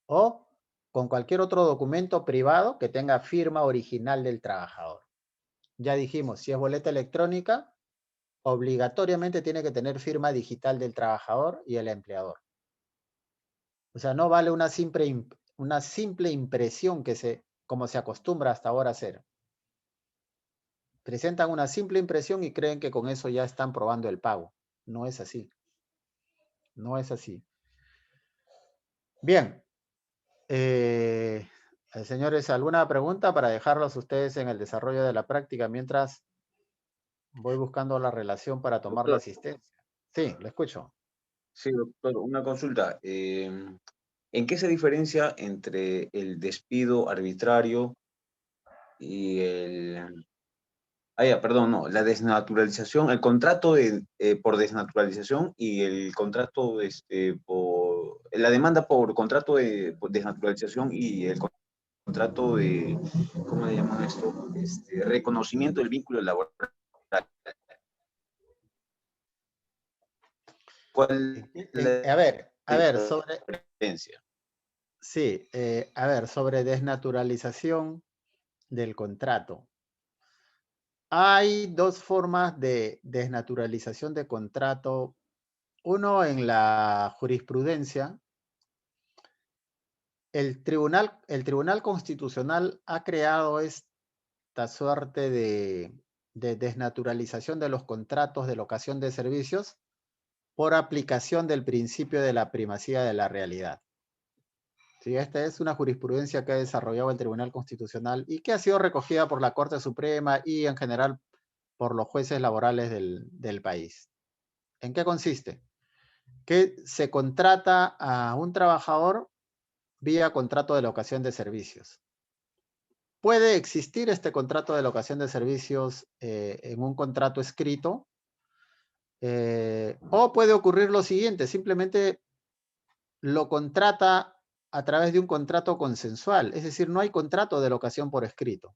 o con cualquier otro documento privado que tenga firma original del trabajador. Ya dijimos, si es boleta electrónica, obligatoriamente tiene que tener firma digital del trabajador y el empleador. O sea, no vale una simple impresión como se acostumbra hasta ahora a hacer. Presentan una simple impresión y creen que con eso ya están probando el pago. No es así. No es así. Bien. Señores, ¿alguna pregunta para dejarlos ustedes en el desarrollo de la práctica mientras voy buscando la relación para tomar la Doctor, asistencia? Sí, le escucho. sí, doctor, una consulta. ¿En qué se diferencia entre el despido arbitrario y el... Ah, ya, perdón, no, la desnaturalización, el contrato por desnaturalización y el contrato por... La demanda por contrato de por desnaturalización y el contrato de... ¿Cómo le llaman esto? Reconocimiento del vínculo laboral. ¿Cuál es la A ver, diferencia? sí, sobre desnaturalización del contrato. Hay dos formas de desnaturalización de contrato. Uno en la jurisprudencia. El Tribunal Constitucional ha creado esta suerte de desnaturalización de los contratos de locación de servicios por aplicación del principio de la primacía de la realidad. Sí, esta es una jurisprudencia que ha desarrollado el Tribunal Constitucional y que ha sido recogida por la Corte Suprema y en general por los jueces laborales del país. ¿En qué consiste? Que se contrata a un trabajador vía contrato de locación de servicios. Puede existir este contrato de locación de servicios en un contrato escrito, o puede ocurrir lo siguiente, simplemente lo contrata a través de un contrato consensual, es decir, no hay contrato de locación por escrito.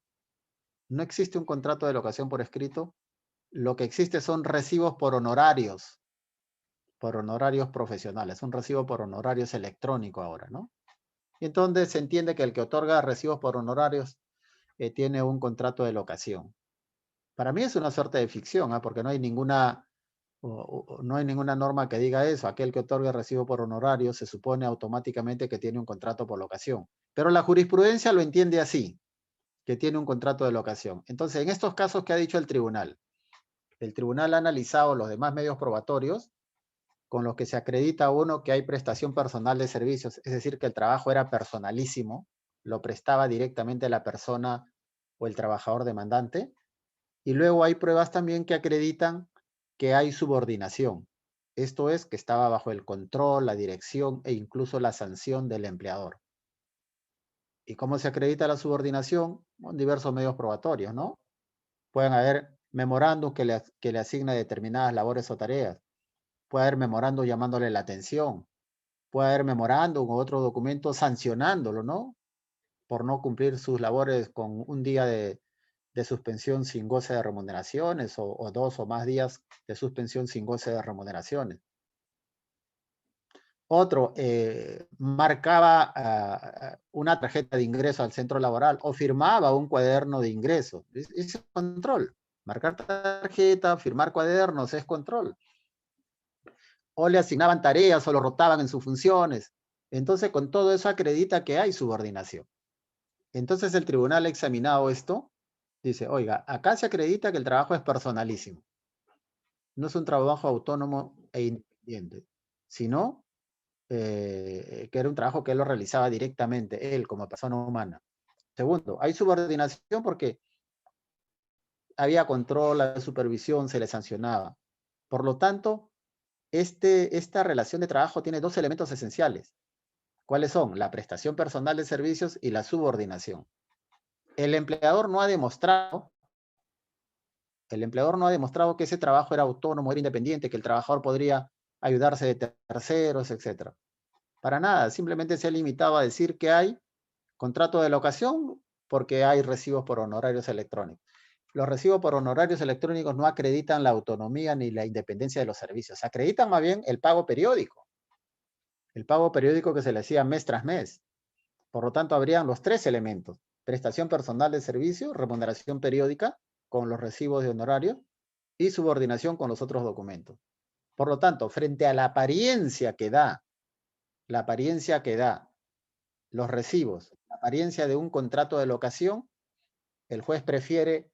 No existe un contrato de locación por escrito, lo que existe son recibos por honorarios profesionales, un recibo por honorarios electrónico ahora, ¿no? Y entonces se entiende que el que otorga recibos por honorarios tiene un contrato de locación. Para mí es una suerte de ficción, ¿eh? Porque no hay ninguna norma que diga eso. Aquel que otorga recibo por honorario se supone automáticamente que tiene un contrato por locación. Pero la jurisprudencia lo entiende así, que tiene un contrato de locación. Entonces, en estos casos que ha dicho el tribunal ha analizado los demás medios probatorios con los que se acredita uno que hay prestación personal de servicios, es decir, que el trabajo era personalísimo, lo prestaba directamente la persona o el trabajador demandante. Y luego hay pruebas también que acreditan que hay subordinación. Esto es, que estaba bajo el control, la dirección e incluso la sanción del empleador. ¿Y cómo se acredita la subordinación? Con diversos medios probatorios, ¿no? Pueden haber memorándum que le asigna determinadas labores o tareas. Puede haber memorándum llamándole la atención. Puede haber memorándum o otro documento sancionándolo, ¿no? Por no cumplir sus labores con un día de suspensión sin goce de remuneraciones o 2 o más días de suspensión sin goce de remuneraciones. Otro, marcaba una tarjeta de ingreso al centro laboral o firmaba un cuaderno de ingreso. Es control. Marcar tarjeta, firmar cuadernos es control. O le asignaban tareas o lo rotaban en sus funciones. Entonces, con todo eso acredita que hay subordinación. Entonces, el tribunal ha examinado esto, dice, oiga, acá se acredita que el trabajo es personalísimo. No es un trabajo autónomo e independiente, sino que era un trabajo que él lo realizaba directamente, él como persona humana. Segundo, hay subordinación porque había control, había supervisión, se le sancionaba. Por lo tanto, esta relación de trabajo tiene dos elementos esenciales. ¿Cuáles son? La prestación personal de servicios y la subordinación. El empleador no ha demostrado que ese trabajo era autónomo, era independiente, que el trabajador podría ayudarse de terceros, etc. Para nada, simplemente se ha limitado a decir que hay contrato de locación porque hay recibos por honorarios electrónicos. Los recibos por honorarios electrónicos no acreditan la autonomía ni la independencia de los servicios, acreditan más bien el pago periódico que se le hacía mes tras mes. Por lo tanto, habrían los tres elementos: prestación personal de servicio, remuneración periódica con los recibos de honorario y subordinación con los otros documentos. Por lo tanto, frente a la apariencia que da los recibos, la apariencia de un contrato de locación, el juez prefiere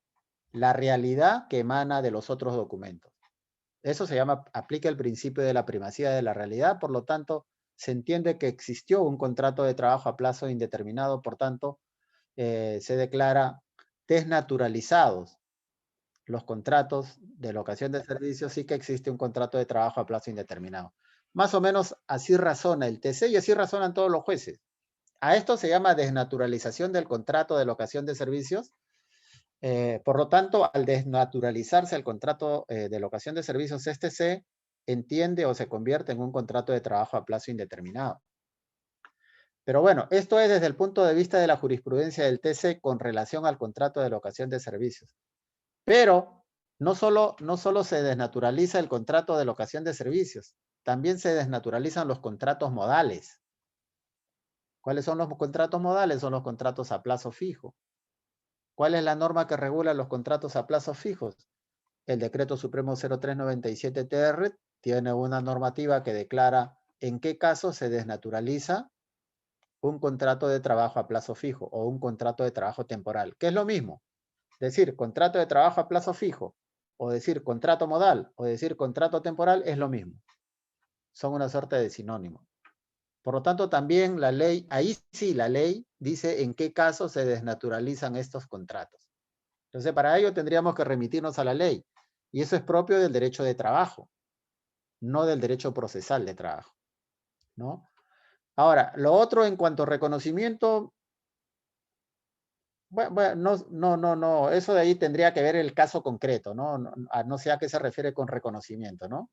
la realidad que emana de los otros documentos. Eso se llama, aplica el principio de la primacía de la realidad, por lo tanto, se entiende que existió un contrato de trabajo a plazo indeterminado, por tanto, se declara desnaturalizados los contratos de locación de servicios, sí que existe un contrato de trabajo a plazo indeterminado. Más o menos así razona el TC y así razonan todos los jueces. A esto se llama desnaturalización del contrato de locación de servicios. Por lo tanto, al desnaturalizarse el contrato de locación de servicios, este se entiende o se convierte en un contrato de trabajo a plazo indeterminado. Pero bueno, esto es desde el punto de vista de la jurisprudencia del TC con relación al contrato de locación de servicios. Pero no solo se desnaturaliza el contrato de locación de servicios, también se desnaturalizan los contratos modales. ¿Cuáles son los contratos modales? Son los contratos a plazo fijo. ¿Cuál es la norma que regula los contratos a plazos fijos? El Decreto Supremo 0397-TR tiene una normativa que declara en qué caso se desnaturaliza un contrato de trabajo a plazo fijo o un contrato de trabajo temporal, que es lo mismo. Decir contrato de trabajo a plazo fijo o decir contrato modal o decir contrato temporal es lo mismo. Son una suerte de sinónimo. Por lo tanto, también la ley, ahí sí la ley dice en qué caso se desnaturalizan estos contratos. Entonces, para ello tendríamos que remitirnos a la ley. Y eso es propio del derecho de trabajo, no del derecho procesal de trabajo, ¿no? Ahora, lo otro en cuanto a reconocimiento, bueno, no, eso de ahí tendría que ver el caso concreto, ¿no? No sé a qué se refiere con reconocimiento, ¿no?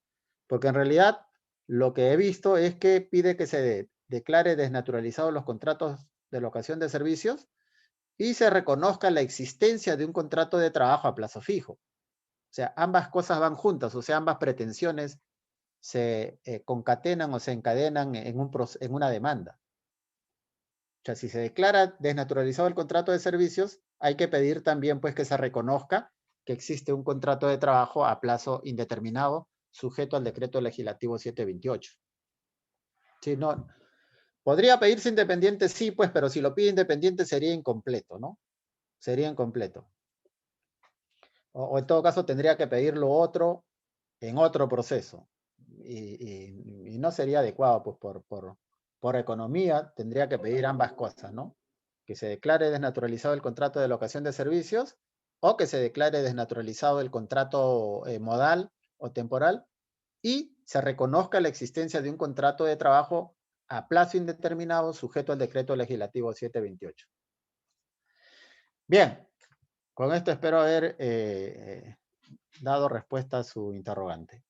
Porque en realidad lo que he visto es que pide que se declare desnaturalizados los contratos de locación de servicios y se reconozca la existencia de un contrato de trabajo a plazo fijo. O sea, ambas cosas van juntas, o sea, ambas pretensiones se concatenan o se encadenan en una demanda. O sea, si se declara desnaturalizado el contrato de servicios, hay que pedir también pues que se reconozca que existe un contrato de trabajo a plazo indeterminado sujeto al decreto legislativo 728. Sí, no, podría pedirse independiente, sí, pues, pero si lo pide independiente sería incompleto, ¿no? Sería incompleto. O en todo caso tendría que pedirlo otro en otro proceso. Y no sería adecuado, pues por economía tendría que pedir ambas cosas, ¿no? Que se declare desnaturalizado el contrato de locación de servicios o que se declare desnaturalizado el contrato modal o temporal y se reconozca la existencia de un contrato de trabajo a plazo indeterminado sujeto al decreto legislativo 728. Bien, con esto espero haber dado respuesta a su interrogante.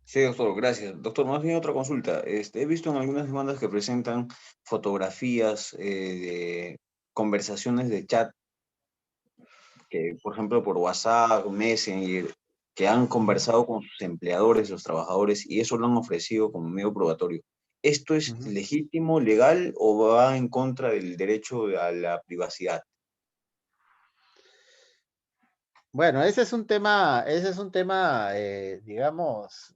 Sí, doctor, gracias. Doctor, más bien otra consulta. He visto en algunas demandas que presentan fotografías de conversaciones de chat que, por ejemplo, por WhatsApp, Messenger, que han conversado con sus empleadores, los trabajadores, y eso lo han ofrecido como medio probatorio. ¿Esto es Ujú. legítimo, legal o va en contra del derecho a la privacidad? Bueno, ese es un tema, digamos,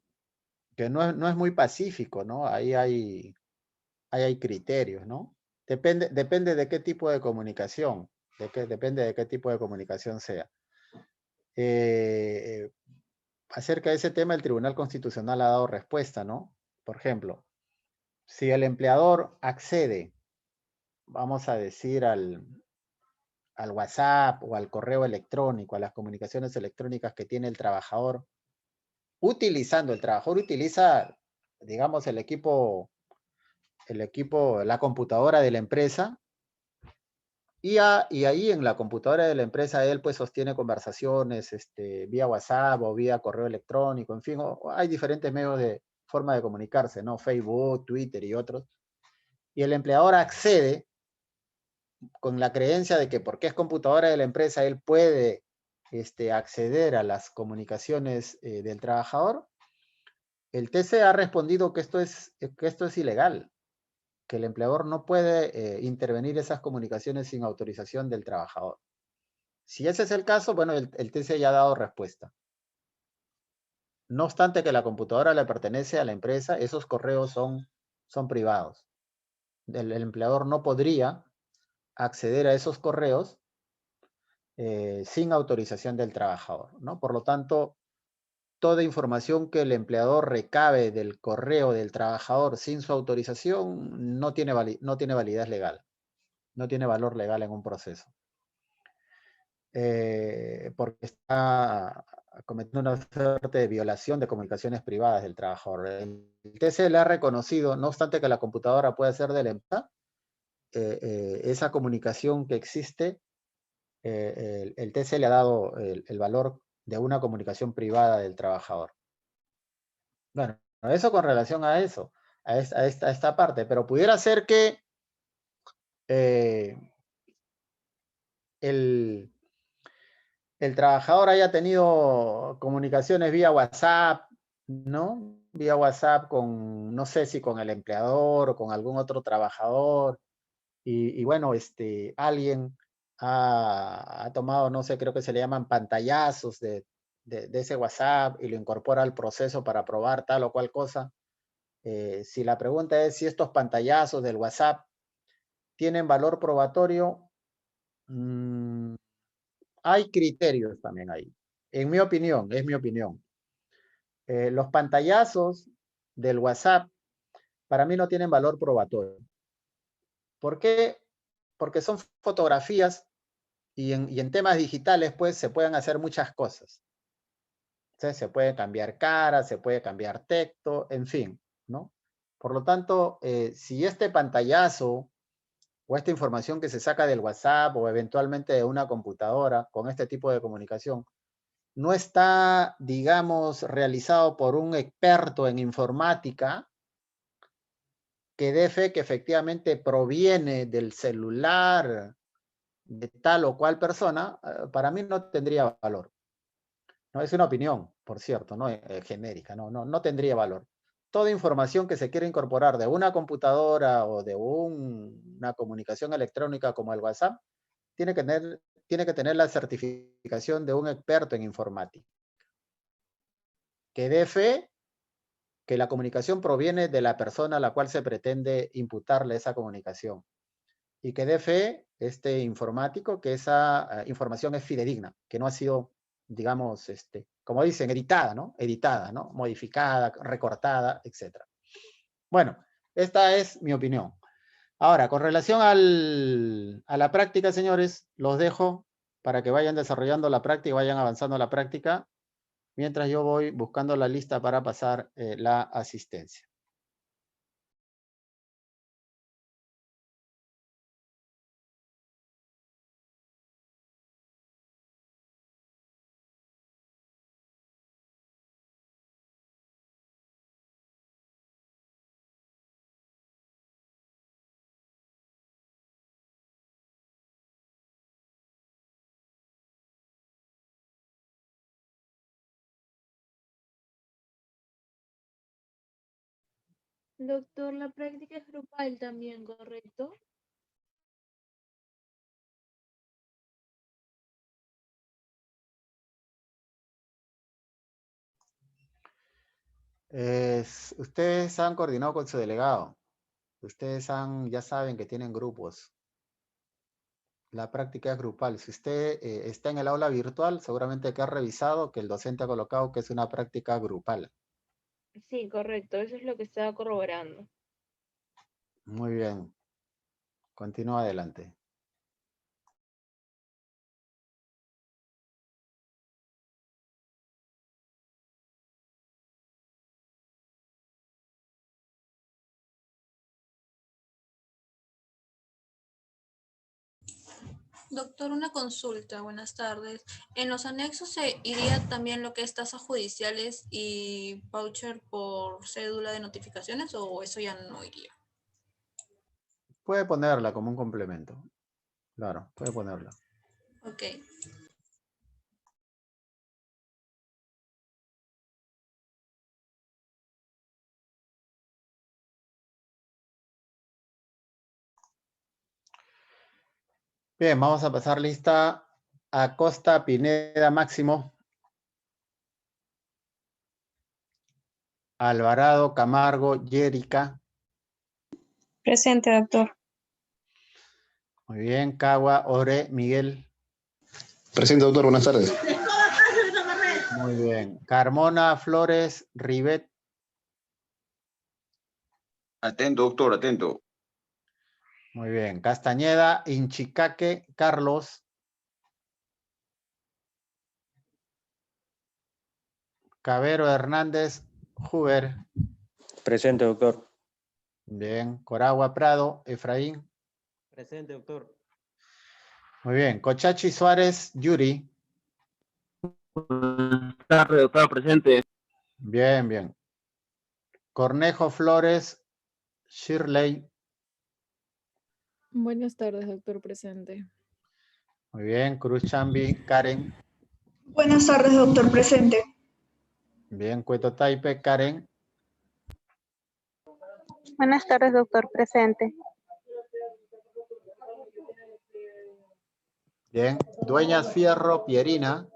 que no es muy pacífico, ¿no? Ahí hay criterios, ¿no? Depende de qué tipo de comunicación, depende de qué tipo de comunicación sea. Eh, Acerca de ese tema, el Tribunal Constitucional ha dado respuesta, ¿no? Por ejemplo, si el empleador accede, vamos a decir, al WhatsApp o al correo electrónico, a las comunicaciones electrónicas que tiene el trabajador, el trabajador utiliza, digamos, la computadora de la empresa, y ahí en la computadora de la empresa él pues sostiene conversaciones vía WhatsApp o vía correo electrónico, en fin, hay diferentes medios de forma de comunicarse, ¿no? Facebook, Twitter y otros. Y el empleador accede con la creencia de que porque es computadora de la empresa él puede acceder a las comunicaciones del trabajador. El TC ha respondido que esto es ilegal, que el empleador no puede intervenir esas comunicaciones sin autorización del trabajador. Si ese es el caso, bueno, el TC ya ha dado respuesta. No obstante que la computadora le pertenece a la empresa, esos correos son privados. El empleador no podría acceder a esos correos sin autorización del trabajador, ¿no? Por lo tanto, toda información que el empleador recabe del correo del trabajador sin su autorización no tiene validez legal, no tiene valor legal en un proceso. Porque está cometiendo una suerte de violación de comunicaciones privadas del trabajador. El TC le ha reconocido, no obstante que la computadora puede ser de la empresa, esa comunicación que existe, el TC le ha dado el valor de una comunicación privada del trabajador. Bueno, eso con relación a eso, a esta parte, pero pudiera ser que eh, el, el trabajador haya tenido comunicaciones vía WhatsApp, ¿no? Vía WhatsApp con, no sé si con el empleador o con algún otro trabajador, y bueno, alguien ha tomado, no sé, creo que se le llaman pantallazos de ese WhatsApp y lo incorpora al proceso para probar tal o cual cosa. Si la pregunta es si estos pantallazos del WhatsApp tienen valor probatorio, mmm, hay criterios también ahí. En mi opinión, es mi opinión. Los pantallazos del WhatsApp para mí no tienen valor probatorio. ¿Por qué? Porque son fotografías y en temas digitales pues se pueden hacer muchas cosas. Entonces, se puede cambiar cara, se puede cambiar texto, en fin, ¿no? Por lo tanto, si este pantallazo o esta información que se saca del WhatsApp o eventualmente de una computadora con este tipo de comunicación no está, digamos, realizado por un experto en informática que dé fe que efectivamente proviene del celular de tal o cual persona, para mí no tendría valor. No es una opinión, por cierto, no genérica, no tendría valor. Toda información que se quiera incorporar de una computadora o de una comunicación electrónica como el WhatsApp tiene que tener la certificación de un experto en informática que dé fe que la comunicación proviene de la persona a la cual se pretende imputarle esa comunicación y que dé fe este informático que esa información es fidedigna, que no ha sido, digamos, como dicen, editada, ¿no? Editada, ¿no? Modificada, recortada, etcétera. Bueno, esta es mi opinión. Ahora, con relación a la práctica, señores, los dejo para que vayan desarrollando la práctica y vayan avanzando la práctica, mientras yo voy buscando la lista para pasar la asistencia. Doctor, la práctica es grupal también, ¿correcto? Ustedes han coordinado con su delegado. Ya saben que tienen grupos. La práctica es grupal. Si usted está en el aula virtual, seguramente que ha revisado que el docente ha colocado que es una práctica grupal. Sí, correcto, eso es lo que estaba corroborando. Muy bien. Continúa adelante. Doctor, una consulta, buenas tardes. ¿En los anexos se iría también lo que es tasas judiciales y voucher por cédula de notificaciones o eso ya no iría? Puede ponerla como un complemento. Claro, puede ponerla. Ok. Bien, vamos a pasar lista. Acosta, Pineda, Máximo. Alvarado, Camargo, Yérica. Presente, doctor. Muy bien. Cagua, Ore, Miguel. Presente, doctor. Buenas tardes. Muy bien. Carmona, Flores, Rivet. Atento, doctor, atento. Muy bien. Castañeda, Inchicaque, Carlos. Cabero, Hernández, Huber. Presente, doctor. Bien. Coragua, Prado, Efraín. Presente, doctor. Muy bien. Cochachi, Suárez, Yuri. Buenas tardes, doctor. Presente. Bien, bien. Cornejo, Flores, Shirley. Buenas tardes, doctor presente. Muy bien. Cruz Chambi, Karen. Buenas tardes, doctor presente. Bien. Cueto Taipe, Karen. Buenas tardes, doctor presente. Bien. Dueñas Fierro, Pierina.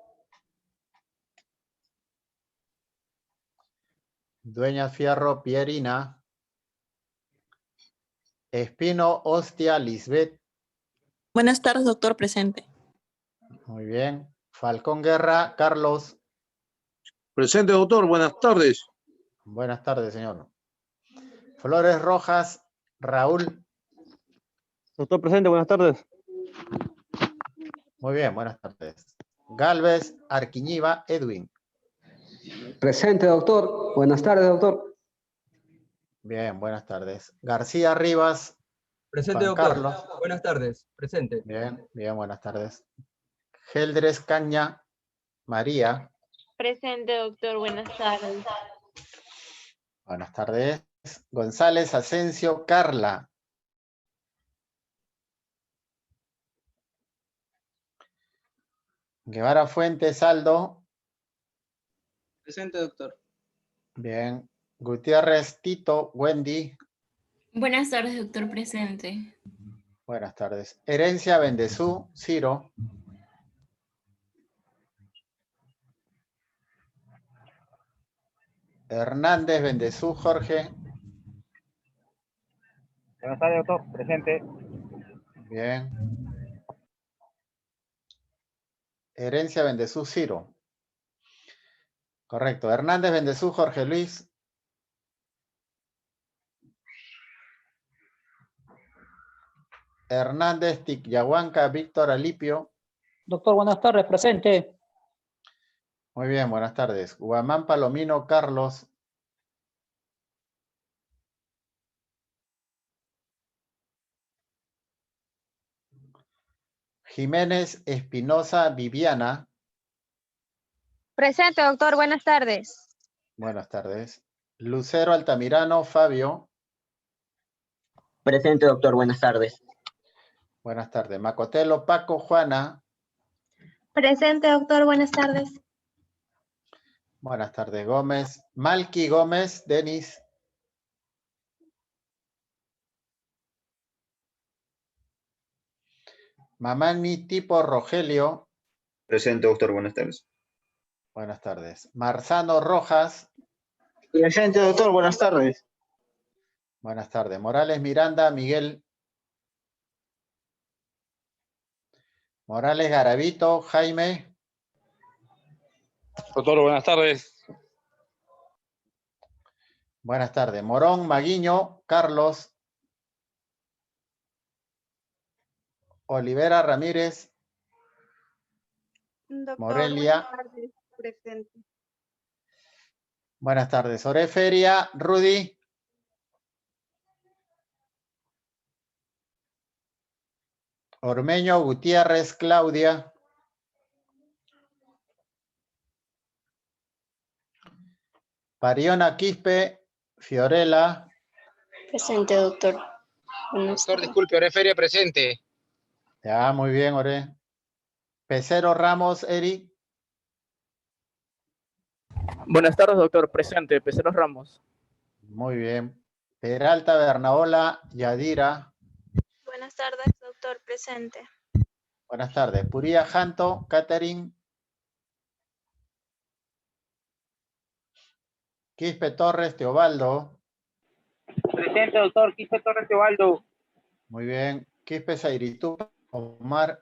Dueñas Fierro, Pierina. Espino, Ostia, Lisbeth. Buenas tardes, doctor presente. Muy bien. Falcón Guerra, Carlos. Presente, doctor. Buenas tardes. Buenas tardes, señor. Flores Rojas, Raúl. Doctor presente, buenas tardes. Muy bien, buenas tardes. Galvez, Arquiñiva, Edwin. Presente, doctor. Buenas tardes, doctor. Bien, buenas tardes. García Rivas. Presente, Juan doctor. Carlos. Buenas tardes. Presente. Bien, bien, buenas tardes. Geldres Caña, María. Presente, doctor, buenas tardes. Buenas tardes. González Asensio, Carla. Guevara Fuentes, Aldo. Presente, doctor. Bien. Gutiérrez Tito, Wendy. Buenas tardes, doctor presente. Buenas tardes. Herencia Bendezú, Ciro. Hernández Bendezú, Jorge. Buenas tardes, doctor. Presente. Bien. Herencia Bendezú, Ciro. Correcto. Hernández Bendezú, Jorge Luis. Hernández Ticyahuanca, Víctor Alipio. Doctor, buenas tardes. Presente. Muy bien, buenas tardes. Guamán Palomino, Carlos. Jiménez Espinosa, Viviana. Presente, doctor. Buenas tardes. Buenas tardes. Lucero Altamirano, Fabio. Presente, doctor. Buenas tardes. Buenas tardes. Macotelo, Paco, Juana. Presente, doctor. Buenas tardes. Buenas tardes, Gómez. Malqui Gómez, Denis. Mamani Tipo Rogelio. Presente, doctor. Buenas tardes. Buenas tardes. Marzano Rojas. Presente, doctor. Buenas tardes. Buenas tardes. Morales Miranda Miguel. Morales Garavito Jaime. Doctor, buenas tardes. Buenas tardes. Morón Maguiño Carlos. Olivera Ramírez. Doctor, Morelia. buenas tardes, presente. Buenas tardes. Ore Feria Rudy. Ormeño Gutiérrez Claudia. Pariona Quispe Fiorella. Presente, doctor. Doctor, disculpe, Ore Feria presente. Ya, muy bien, Ore. Pecero Ramos Eric. Buenas tardes, doctor. Presente, Peceros Ramos. Muy bien. Peralta Bernaola Yadira. Buenas tardes, doctor. Presente. Buenas tardes. Puría Janto Catherine. Quispe Torres Teobaldo. Presente, doctor. Quispe Torres Teobaldo. Muy bien. Quispe Zairitú Omar.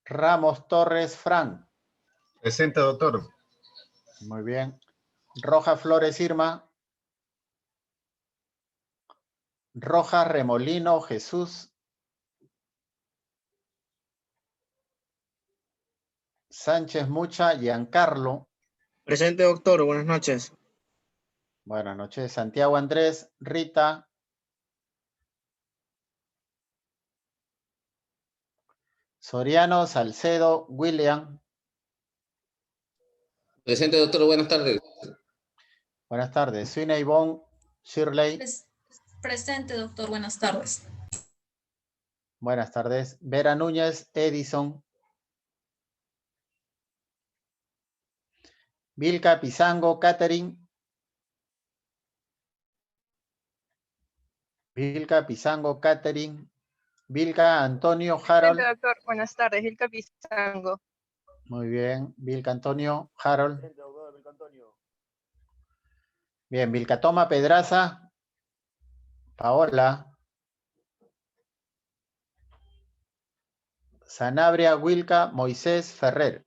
Ramos Torres Fran. Presente, doctor. Muy bien. Rojas Flores Irma. Rojas Remolino Jesús. Sánchez Mucha Giancarlo. Presente, doctor. Buenas noches. Buenas noches. Santiago Andrés Rita. Soriano Salcedo William. Presente, doctor. Buenas tardes. Buenas tardes. Suina Ivonne Shirley. Presente, doctor. Buenas tardes. Buenas tardes. Vera Núñez Edison. Vilca Pizango Catherine. Vilca Pizango Catherine. Vilca Antonio Harold. Doctor. Buenas tardes, Vilca Pizango. Muy bien. Vilca Antonio Harold. Bien. Vilca Toma Pedraza. Paola. Sanabria Wilca Moisés Ferrer.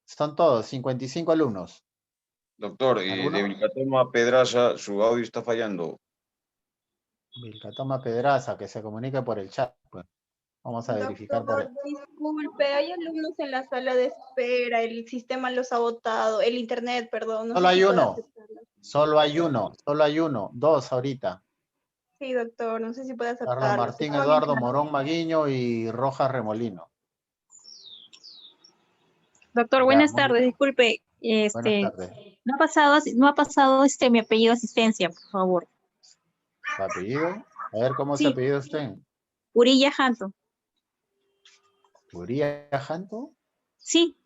Son todos, 55 alumnos. Doctor, ¿Alguno? de Vilcatoma Pedraza, su audio está fallando. Vilcatoma Pedraza, que se comunique por el chat. Pues. Vamos a verificar por el... Disculpe, hay alumnos en la sala de espera, el sistema los ha botado, el internet, perdón. No Solo sé si hay puede uno. aceptarlo. Solo hay uno. Dos ahorita. Sí, doctor, no sé si puede Carlos aceptarlo. Martín, Eduardo Morón Maguiño y Rojas Remolino. Doctor, Ya, buenas muy tardes. bien. Disculpe, Buenas tardes. no ha pasado mi apellido de asistencia, por favor. ¿Su apellido? A ver, ¿cómo se Sí. apellido usted? Urilla Janto. ¿Uría Janto? Sí.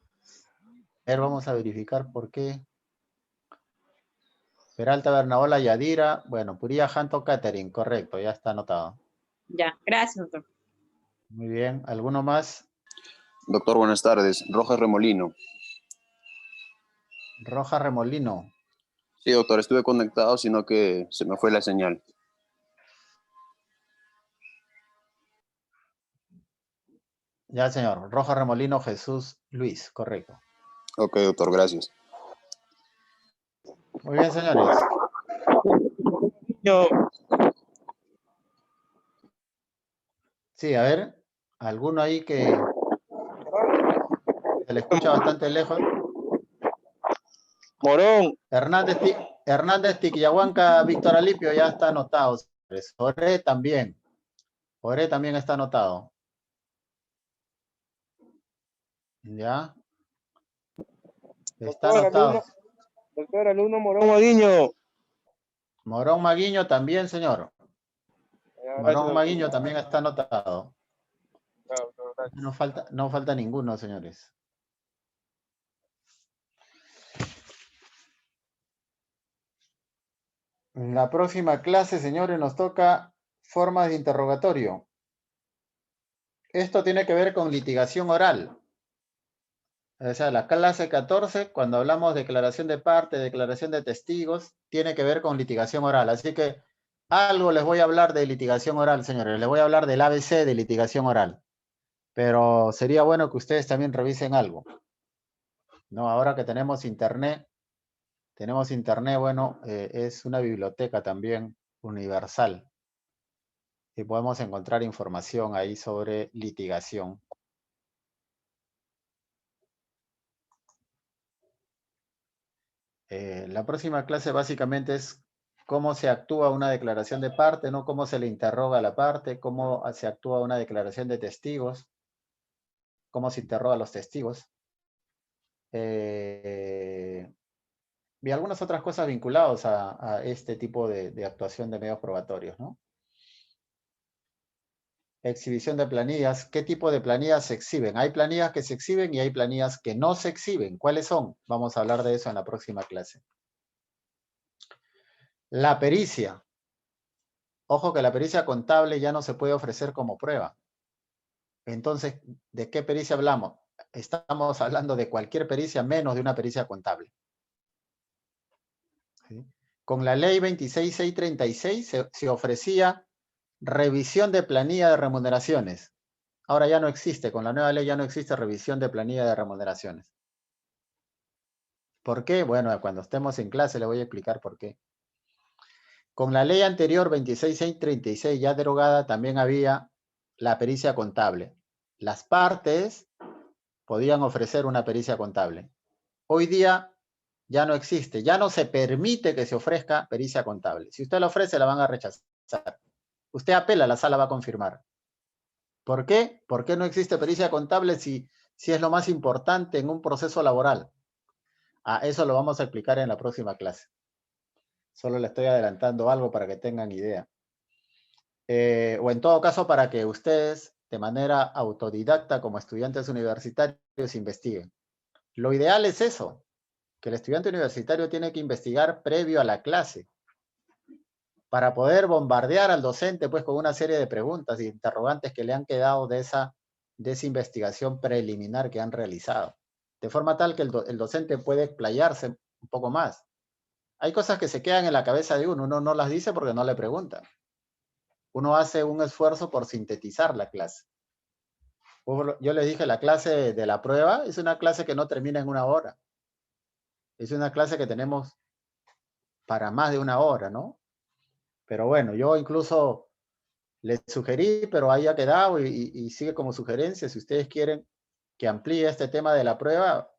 A ver, vamos a verificar por qué. Peralta Bernaola Yadira. Bueno, Puría Janto Catherine, correcto, ya está anotado. Ya, gracias, doctor. Muy bien. ¿Alguno más? Doctor, buenas tardes. Rojas Remolino. Rojas Remolino. Sí, doctor, estuve conectado, sino que se me fue la señal. Ya, señor. Rojas Remolino Jesús Luis, correcto. Ok, doctor, gracias. Muy bien, señores. Sí, a ver. ¿Alguno ahí que se le escucha bastante lejos? Morón. Hernández Tiquiyahuanca, Víctor Alipio, ya está anotado. señores. Oré también. Oré también está anotado. ¿Ya? Está anotado. Doctor, alumno Morón Maguiño. Morón Maguiño también, señor. Morón Maguiño también está anotado. No falta ninguno, señores. En la próxima clase, señores, nos toca formas de interrogatorio. Esto tiene que ver con litigación oral. O sea, la clase 14, cuando hablamos de declaración de parte, declaración de testigos, tiene que ver con litigación oral. Así que algo les voy a hablar de litigación oral, señores. Les voy a hablar del ABC de litigación oral. Pero sería bueno que ustedes también revisen algo. ¿No? Ahora que tenemos internet, bueno, es una biblioteca también universal. Y podemos encontrar información ahí sobre litigación. La próxima clase básicamente es cómo se actúa una declaración de parte, ¿no? Cómo se le interroga a la parte, cómo se actúa una declaración de testigos, cómo se interroga a los testigos. Y algunas otras cosas vinculadas a este tipo de actuación de medios probatorios, ¿no? Exhibición de planillas. ¿Qué tipo de planillas se exhiben? Hay planillas que se exhiben y hay planillas que no se exhiben. ¿Cuáles son? Vamos a hablar de eso en la próxima clase. La pericia. Ojo que la pericia contable ya no se puede ofrecer como prueba. Entonces, ¿de qué pericia hablamos? Estamos hablando de cualquier pericia menos de una pericia contable. ¿Sí? Con la ley 26636 se ofrecía revisión de planilla de remuneraciones. Ahora ya no existe, con la nueva ley ya no existe revisión de planilla de remuneraciones. ¿Por qué? Bueno, cuando estemos en clase le voy a explicar por qué. Con la ley anterior 26636 ya derogada también había la pericia contable. Las partes podían ofrecer una pericia contable. Hoy día ya no existe, ya no se permite que se ofrezca pericia contable. Si usted la ofrece, la van a rechazar. Usted apela, la sala va a confirmar. ¿Por qué? ¿Por qué no existe pericia contable si es lo más importante en un proceso laboral? Eso lo vamos a explicar en la próxima clase. Solo le estoy adelantando algo para que tengan idea. O en todo caso, para que ustedes, de manera autodidacta, como estudiantes universitarios, investiguen. Lo ideal es eso, que el estudiante universitario tiene que investigar previo a la clase, para poder bombardear al docente pues con una serie de preguntas e interrogantes que le han quedado de esa investigación preliminar que han realizado. De forma tal que el docente puede explayarse un poco más. Hay cosas que se quedan en la cabeza de uno no las dice porque no le preguntan. Uno hace un esfuerzo por sintetizar la clase. Yo les dije, la clase de la prueba es una clase que no termina en 1 hora. Es una clase que tenemos para más de 1 hora, ¿no? Pero bueno, yo incluso les sugerí, pero ahí ha quedado y sigue como sugerencia. Si ustedes quieren que amplíe este tema de la prueba,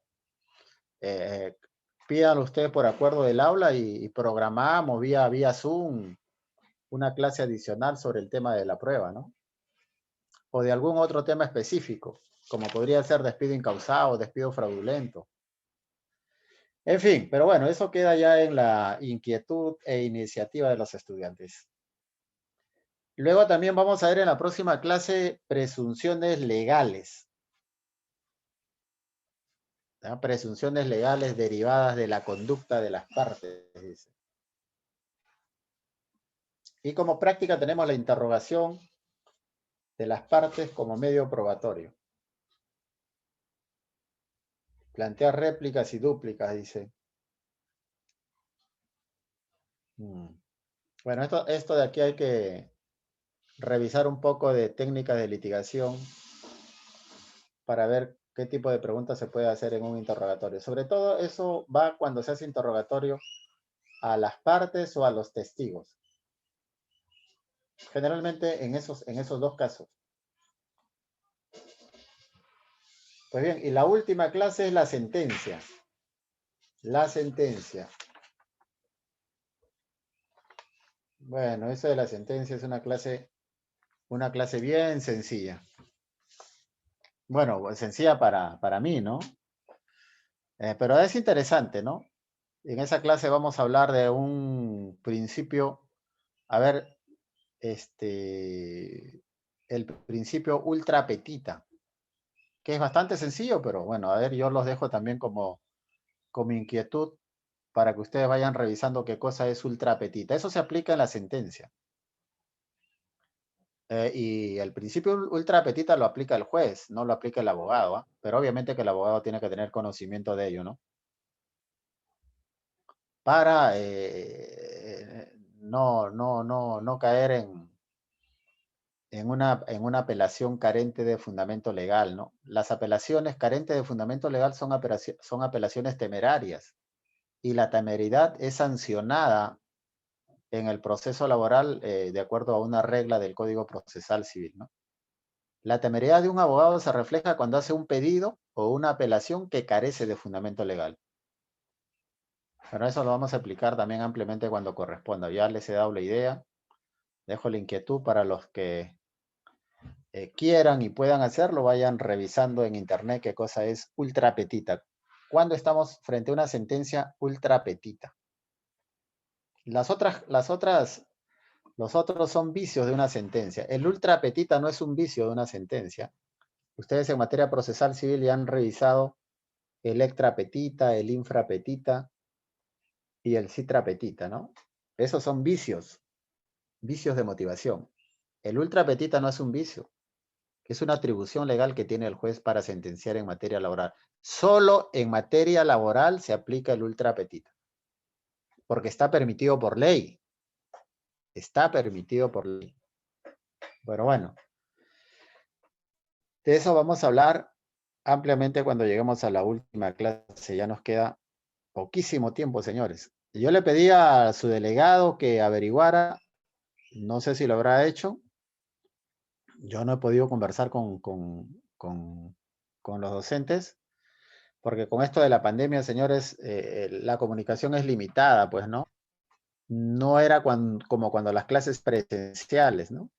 pídanlo ustedes por acuerdo del aula y programamos vía Zoom una clase adicional sobre el tema de la prueba, ¿no? O de algún otro tema específico, como podría ser despido incausado, despido fraudulento. En fin, pero bueno, eso queda ya en la inquietud e iniciativa de los estudiantes. Luego también vamos a ver en la próxima clase presunciones legales. ¿Ya? Presunciones legales derivadas de la conducta de las partes, dice. Y como práctica tenemos la interrogación de las partes como medio probatorio. Plantear réplicas y dúplicas, dice. Bueno, esto de aquí hay que revisar un poco de técnicas de litigación para ver qué tipo de preguntas se puede hacer en un interrogatorio. Sobre todo eso va cuando se hace interrogatorio a las partes o a los testigos. Generalmente en esos 2 casos. Pues bien, y la última clase es la sentencia. La sentencia. Bueno, eso de la sentencia es una clase bien sencilla. Bueno, sencilla para mí, ¿no? Pero es interesante, ¿no? En esa clase vamos a hablar de un principio, a ver, el principio ultra petita, que es bastante sencillo, pero bueno, a ver, yo los dejo también como inquietud para que ustedes vayan revisando qué cosa es ultra petita. Eso se aplica en la sentencia. Y el principio ultra petita lo aplica el juez, no lo aplica el abogado, ¿ah? Pero obviamente que el abogado tiene que tener conocimiento de ello, ¿no? Para no caer en una apelación carente de fundamento legal, ¿no? Las apelaciones carentes de fundamento legal son apelaciones temerarias, y la temeridad es sancionada en el proceso laboral de acuerdo a una regla del Código Procesal Civil, ¿no? La temeridad de un abogado se refleja cuando hace un pedido o una apelación que carece de fundamento legal. Pero eso lo vamos a aplicar también ampliamente cuando corresponda. Ya les he dado la idea. Dejo la inquietud para los que quieran y puedan hacerlo, vayan revisando en internet qué cosa es ultra petita. ¿Cuándo estamos frente a una sentencia ultra petita? Los otros son vicios de una sentencia. El ultra petita no es un vicio de una sentencia. Ustedes en materia procesal civil ya han revisado el extra petita, el infra petita y el citra petita, ¿no? Esos son vicios de motivación. El ultra petita no es un vicio, es una atribución legal que tiene el juez para sentenciar en materia laboral. Solo en materia laboral se aplica el ultra petita, porque está permitido por ley. Está permitido por ley. Pero bueno, de eso vamos a hablar ampliamente cuando lleguemos a la última clase. Ya nos queda poquísimo tiempo, señores. Yo le pedí a su delegado que averiguara, no sé si lo habrá hecho. Yo no he podido conversar con los docentes, porque con esto de la pandemia, señores, la comunicación es limitada, pues, ¿no? No era como cuando las clases presenciales, ¿no?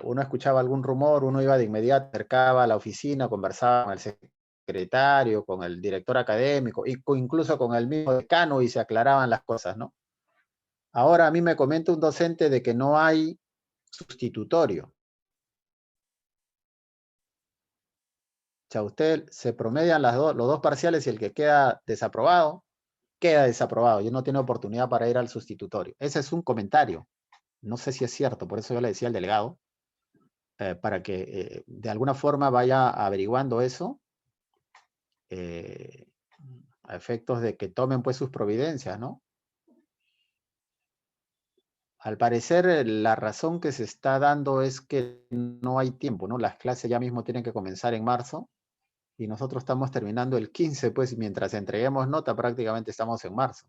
Uno escuchaba algún rumor, uno iba de inmediato, acercaba a la oficina, conversaba con el secretario, con el director académico, incluso con el mismo decano, y se aclaraban las cosas, ¿no? Ahora a mí me comenta un docente de que no hay sustitutorio. O sea, usted se promedian los dos parciales y el que queda desaprobado. Y no tiene oportunidad para ir al sustitutorio. Ese es un comentario. No sé si es cierto, por eso yo le decía al delegado, para que de alguna forma vaya averiguando eso, a efectos de que tomen pues sus providencias, ¿no? Al parecer la razón que se está dando es que no hay tiempo, ¿no? Las clases ya mismo tienen que comenzar en marzo y nosotros estamos terminando el 15, pues, y mientras entreguemos nota prácticamente estamos en marzo.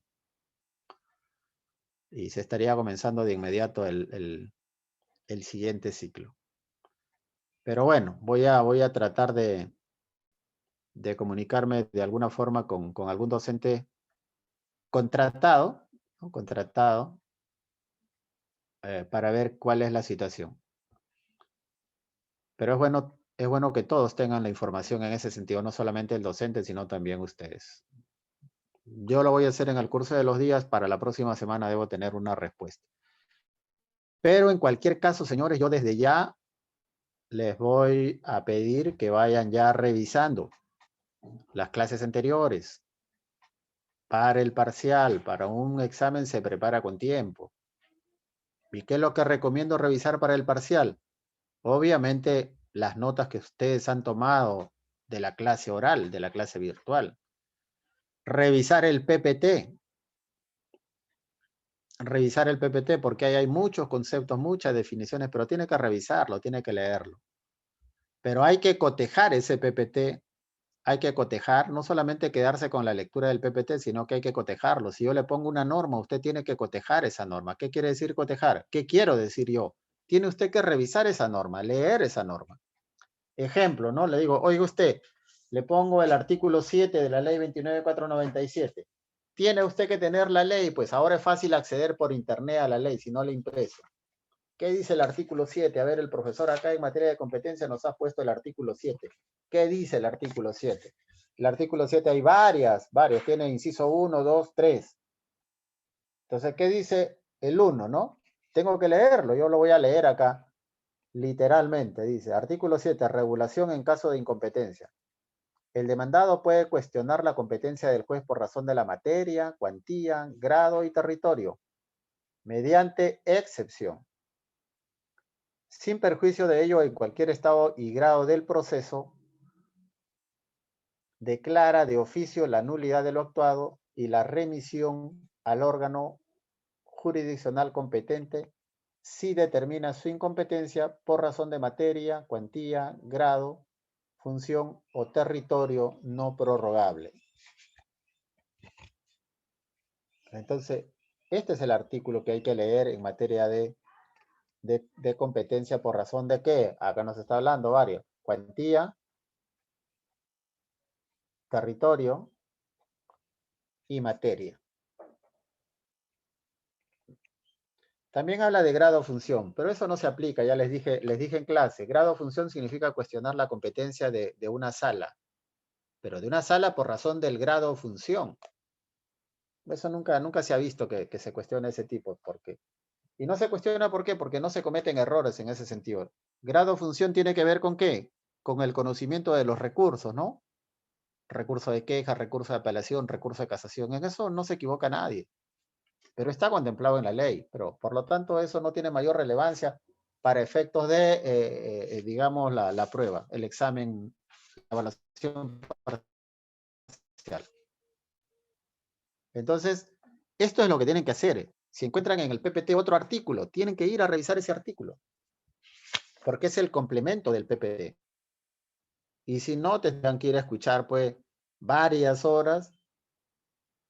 Y se estaría comenzando de inmediato el siguiente ciclo. Pero bueno, voy a tratar de comunicarme de alguna forma con algún docente contratado, ¿no? Contratado, para ver cuál es la situación. Pero es bueno que todos tengan la información en ese sentido, no solamente el docente, sino también ustedes. Yo lo voy a hacer en el curso de los días, para la próxima semana debo tener una respuesta. Pero en cualquier caso, señores, yo desde ya les voy a pedir que vayan ya revisando las clases anteriores. Para el parcial, para un examen se prepara con tiempo. ¿Y qué es lo que recomiendo revisar para el parcial? Obviamente las notas que ustedes han tomado de la clase oral, de la clase virtual. Revisar el PPT. Revisar el PPT porque ahí hay muchos conceptos, muchas definiciones, pero tiene que revisarlo, tiene que leerlo. Pero hay que cotejar ese PPT, hay que cotejar, no solamente quedarse con la lectura del PPT, sino que hay que cotejarlo. Si yo le pongo una norma, usted tiene que cotejar esa norma. ¿Qué quiere decir cotejar? ¿Qué quiero decir yo? Tiene usted que revisar esa norma, leer esa norma. Ejemplo, ¿no? Le digo, oiga usted, le pongo el artículo 7 de la ley 29.497. Tiene usted que tener la ley, pues ahora es fácil acceder por internet a la ley, si no la impreso. ¿Qué dice el artículo 7? A ver, el profesor acá en materia de competencia nos ha puesto el artículo 7. ¿Qué dice el artículo 7? El artículo 7 hay varios, tiene inciso 1, 2, 3. Entonces, ¿qué dice el 1, no? Tengo que leerlo, yo lo voy a leer acá, literalmente, dice, artículo 7, regulación en caso de incompetencia. El demandado puede cuestionar la competencia del juez por razón de la materia, cuantía, grado y territorio, mediante excepción. Sin perjuicio de ello, en cualquier estado y grado del proceso, declara de oficio la nulidad de lo actuado y la remisión al órgano jurisdiccional competente si determina su incompetencia por razón de materia, cuantía, grado, función o territorio no prorrogable. Entonces, este es el artículo que hay que leer en materia de competencia por razón de qué. Acá nos está hablando varios. Cuantía, territorio y materia. También habla de grado o función, pero eso no se aplica, ya les dije en clase. Grado o función significa cuestionar la competencia de una sala, pero de una sala por razón del grado o función. Eso nunca se ha visto que se cuestione ese tipo. ¿Por qué? Y no se cuestiona ¿por qué? Porque no se cometen errores en ese sentido. Grado o función tiene que ver con ¿qué? Con el conocimiento de los recursos, ¿no? Recurso de queja, recurso de apelación, recurso de casación. En eso no se equivoca nadie. Pero está contemplado en la ley. Pero por lo tanto eso no tiene mayor relevancia para efectos de, digamos, la prueba, el examen, la evaluación parcial. Entonces, esto es lo que tienen que hacer. Si encuentran en el PPT otro artículo, tienen que ir a revisar ese artículo. Porque es el complemento del PPT. Y si no, tendrán que ir a escuchar, pues, varias horas,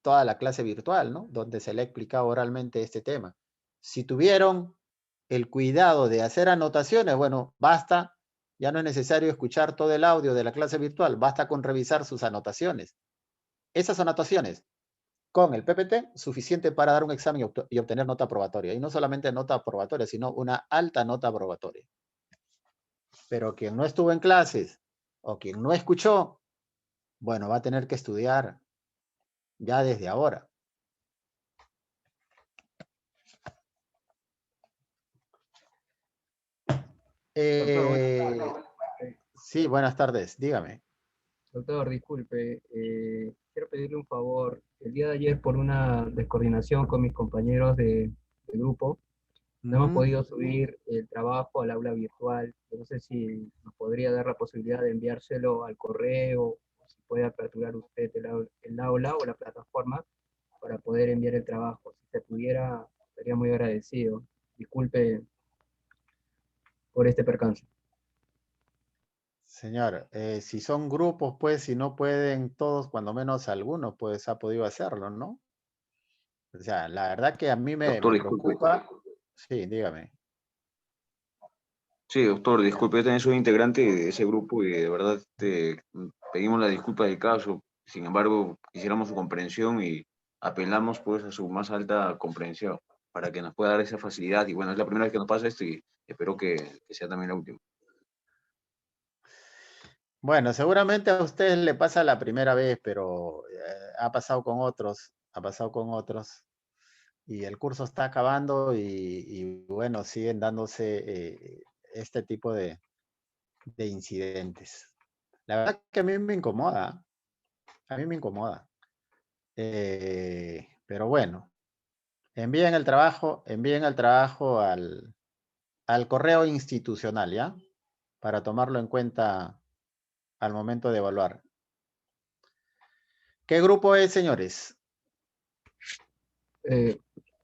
toda la clase virtual, ¿no? Donde se le ha explicado oralmente este tema. Si tuvieron el cuidado de hacer anotaciones, bueno, basta, ya no es necesario escuchar todo el audio de la clase virtual, basta con revisar sus anotaciones. Esas anotaciones, con el PPT, suficiente para dar un examen y obtener nota aprobatoria. Y no solamente nota aprobatoria, sino una alta nota aprobatoria. Pero quien no estuvo en clases o quien no escuchó, bueno, va a tener que estudiar ya desde ahora. Sí, buenas tardes, dígame. Doctor, disculpe, quiero pedirle un favor. El día de ayer, por una descoordinación con mis compañeros de grupo, no hemos podido subir el trabajo al aula virtual. Yo no sé si nos podría dar la posibilidad de enviárselo al correo, o si puede aperturar usted el aula o la plataforma para poder enviar el trabajo. Si se pudiera, estaría muy agradecido. Disculpe por este percance. Señor, si son grupos, pues, si no pueden todos, cuando menos algunos, pues, ha podido hacerlo, ¿no? O sea, la verdad que a mí me preocupa. Sí, dígame. Sí, doctor, disculpe, yo también soy integrante de ese grupo y de verdad pedimos la disculpa del caso. Sin embargo, quisiéramos su comprensión y apelamos pues a su más alta comprensión para que nos pueda dar esa facilidad. Y bueno, es la primera vez que nos pasa esto y espero que sea también la última. Bueno, seguramente a usted le pasa la primera vez, pero ha pasado con otros, y el curso está acabando y bueno, siguen dándose este tipo de incidentes. La verdad que a mí me incomoda, pero bueno, envíen el trabajo al correo institucional, ¿ya? Para tomarlo en cuenta al momento de evaluar. ¿Qué grupo es, señores?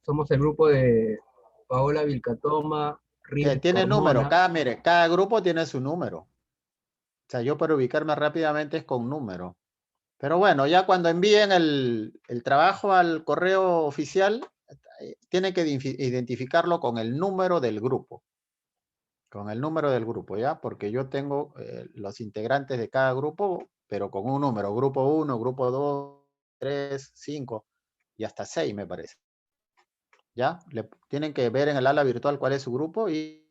Somos el grupo de Paola Vilcatoma, Que Ríos tiene número, Carmona. mire, cada grupo tiene su número. O sea, yo para ubicarme rápidamente es con número. Pero bueno, ya cuando envíen el trabajo al correo oficial, tienen que identificarlo con el número del grupo. Con el número del grupo, ¿ya? Porque yo tengo los integrantes de cada grupo, pero con un número. Grupo 1, grupo 2, 3, 5 y hasta 6, me parece. ¿Ya? Tienen que ver en el ala virtual cuál es su grupo y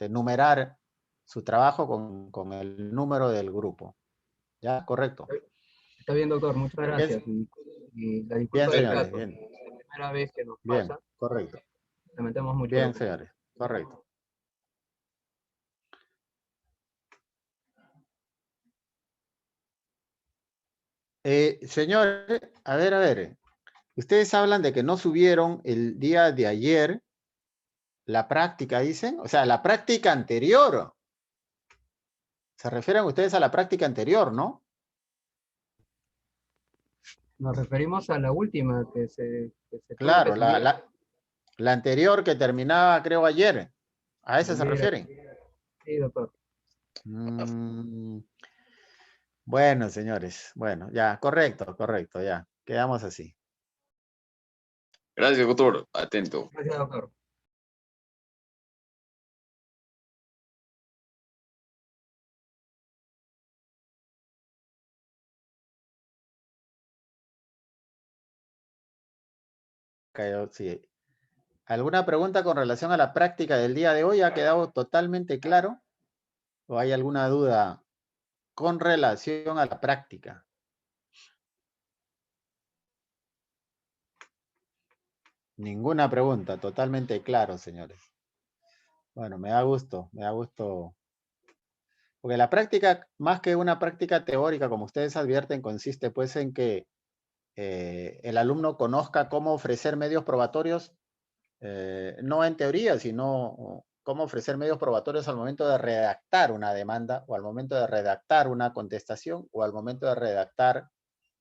numerar su trabajo con el número del grupo. ¿Ya? Correcto. Está bien, doctor, muchas gracias. Y la disculpa del señores, caso. bien. Es la primera vez que nos Bien, pasa. correcto. Lamentamos mucho. Bien, Doctor. señores, correcto. Señores, a ver. Ustedes hablan de que no subieron el día de ayer la práctica, dicen. O sea, la práctica anterior. Se refieren ustedes a la práctica anterior, ¿no? Nos referimos a la última que se tuvo que Claro, subir la anterior que terminaba, creo, ayer. ¿A esa se ayer. refieren? Sí, doctor. Bueno, señores. Bueno, ya, correcto, ya. Quedamos así. Gracias, doctor. Atento. Gracias, doctor. Sí. ¿Alguna pregunta con relación a la práctica del día de hoy? ¿Ha quedado totalmente claro? ¿O hay alguna duda con relación a la práctica? Ninguna pregunta, totalmente claro, señores. Bueno, me da gusto. Porque la práctica, más que una práctica teórica, como ustedes advierten, consiste pues en que el alumno conozca cómo ofrecer medios probatorios, no en teoría, sino cómo ofrecer medios probatorios al momento de redactar una demanda, o al momento de redactar una contestación, o al momento de redactar,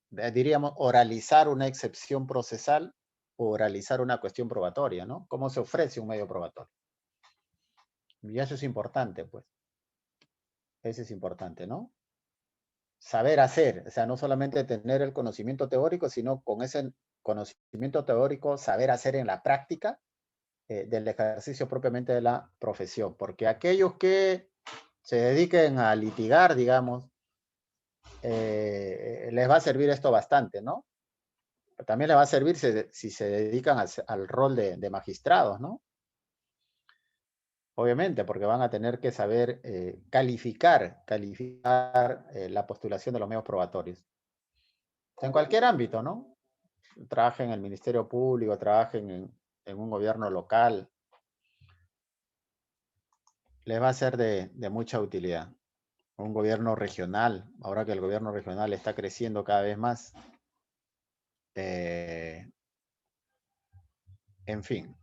diríamos, oralizar una excepción procesal, o oralizar una cuestión probatoria, ¿no? ¿Cómo se ofrece un medio probatorio? Y eso es importante, pues. Eso es importante, ¿no? Saber hacer, o sea, no solamente tener el conocimiento teórico, sino con ese conocimiento teórico, saber hacer en la práctica del ejercicio propiamente de la profesión. Porque aquellos que se dediquen a litigar, digamos, les va a servir esto bastante, ¿no? Pero también les va a servir si se dedican al rol de magistrados, ¿no? Obviamente, porque van a tener que saber calificar la postulación de los medios probatorios. En cualquier ámbito, ¿no? Trabajen en el Ministerio Público, trabajen en un gobierno local, les va a ser de mucha utilidad. Un gobierno regional, ahora que el gobierno regional está creciendo cada vez más. En fin.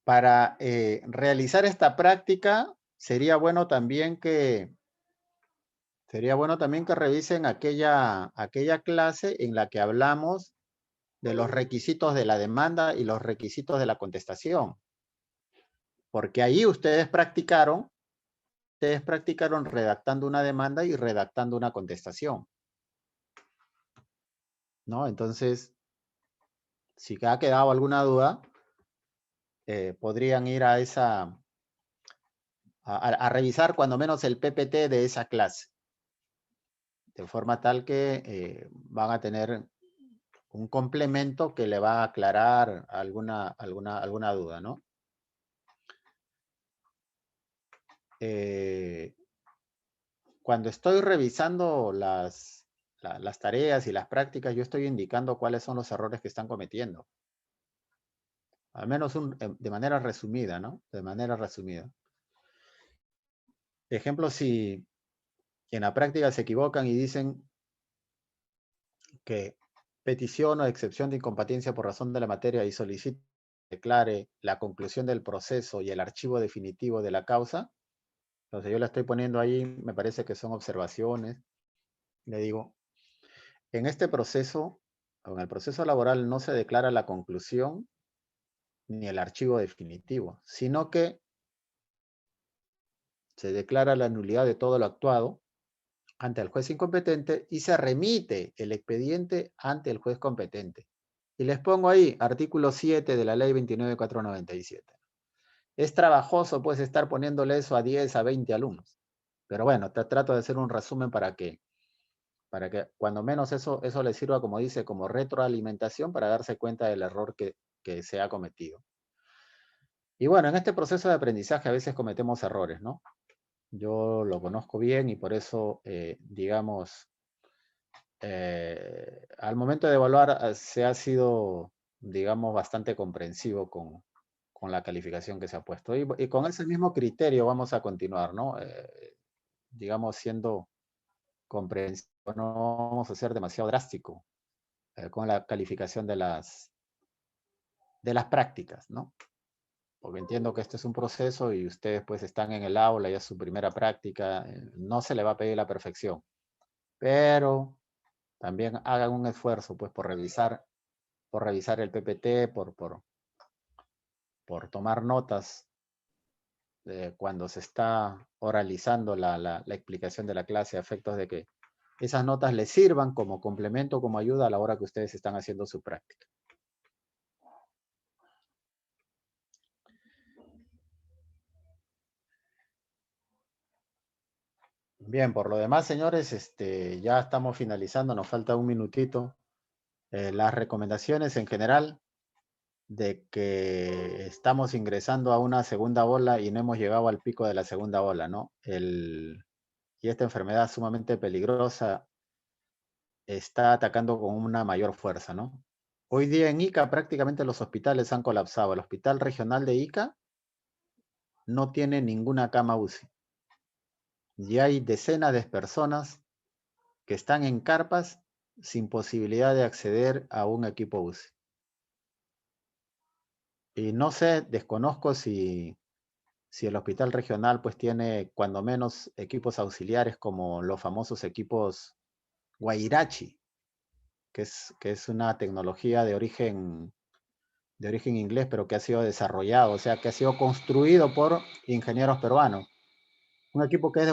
Para realizar esta práctica, sería bueno también que revisen aquella clase en la que hablamos de los requisitos de la demanda y los requisitos de la contestación. Porque ahí ustedes practicaron redactando una demanda y redactando una contestación, ¿no? Entonces, si ha quedado alguna duda, podrían ir a revisar cuando menos el PPT de esa clase, de forma tal que van a tener un complemento que le va a aclarar alguna duda, ¿no? Cuando estoy revisando las tareas y las prácticas, yo estoy indicando cuáles son los errores que están cometiendo. Al menos de manera resumida, ¿no? De manera resumida. Ejemplo, si en la práctica se equivocan y dicen que petición o excepción de incompetencia por razón de la materia y solicita declare la conclusión del proceso y el archivo definitivo de la causa, entonces yo le estoy poniendo ahí, me parece que son observaciones. Le digo, en este proceso, en el proceso laboral no se declara la conclusión ni el archivo definitivo, sino que se declara la nulidad de todo lo actuado ante el juez incompetente y se remite el expediente ante el juez competente. Y les pongo ahí, artículo 7 de la ley 29.497. Es trabajoso, pues, estar poniéndole eso a 10, a 20 alumnos. Pero bueno, trato de hacer un resumen para que cuando menos eso les sirva, como dice, como retroalimentación para darse cuenta del error que se ha cometido. Y bueno, en este proceso de aprendizaje a veces cometemos errores, ¿no? Yo lo conozco bien y por eso, digamos, al momento de evaluar se ha sido, digamos, bastante comprensivo con la calificación que se ha puesto. Y con ese mismo criterio vamos a continuar, ¿no? Digamos, siendo comprensivo, no vamos a ser demasiado drástico con la calificación de las prácticas, ¿no? Porque entiendo que este es un proceso y ustedes pues están en el aula, ya es su primera práctica, no se le va a pedir la perfección, pero también hagan un esfuerzo pues por revisar el PPT, por tomar notas cuando se está oralizando la explicación de la clase, a efectos de que esas notas les sirvan como complemento, como ayuda a la hora que ustedes están haciendo su práctica. Bien, por lo demás, señores, ya estamos finalizando, nos falta un minutito. Las recomendaciones en general de que estamos ingresando a una segunda ola y no hemos llegado al pico de la segunda ola, ¿no? Y esta enfermedad sumamente peligrosa está atacando con una mayor fuerza, ¿no? Hoy día en Ica prácticamente los hospitales han colapsado. El hospital regional de Ica no tiene ninguna cama UCI. Y hay decenas de personas que están en carpas sin posibilidad de acceder a un equipo UCI. Y no sé, desconozco si el hospital regional pues tiene cuando menos equipos auxiliares como los famosos equipos Guairachi, que es una tecnología de origen inglés, pero que ha sido desarrollado, o sea, que ha sido construido por ingenieros peruanos. Un equipo que es de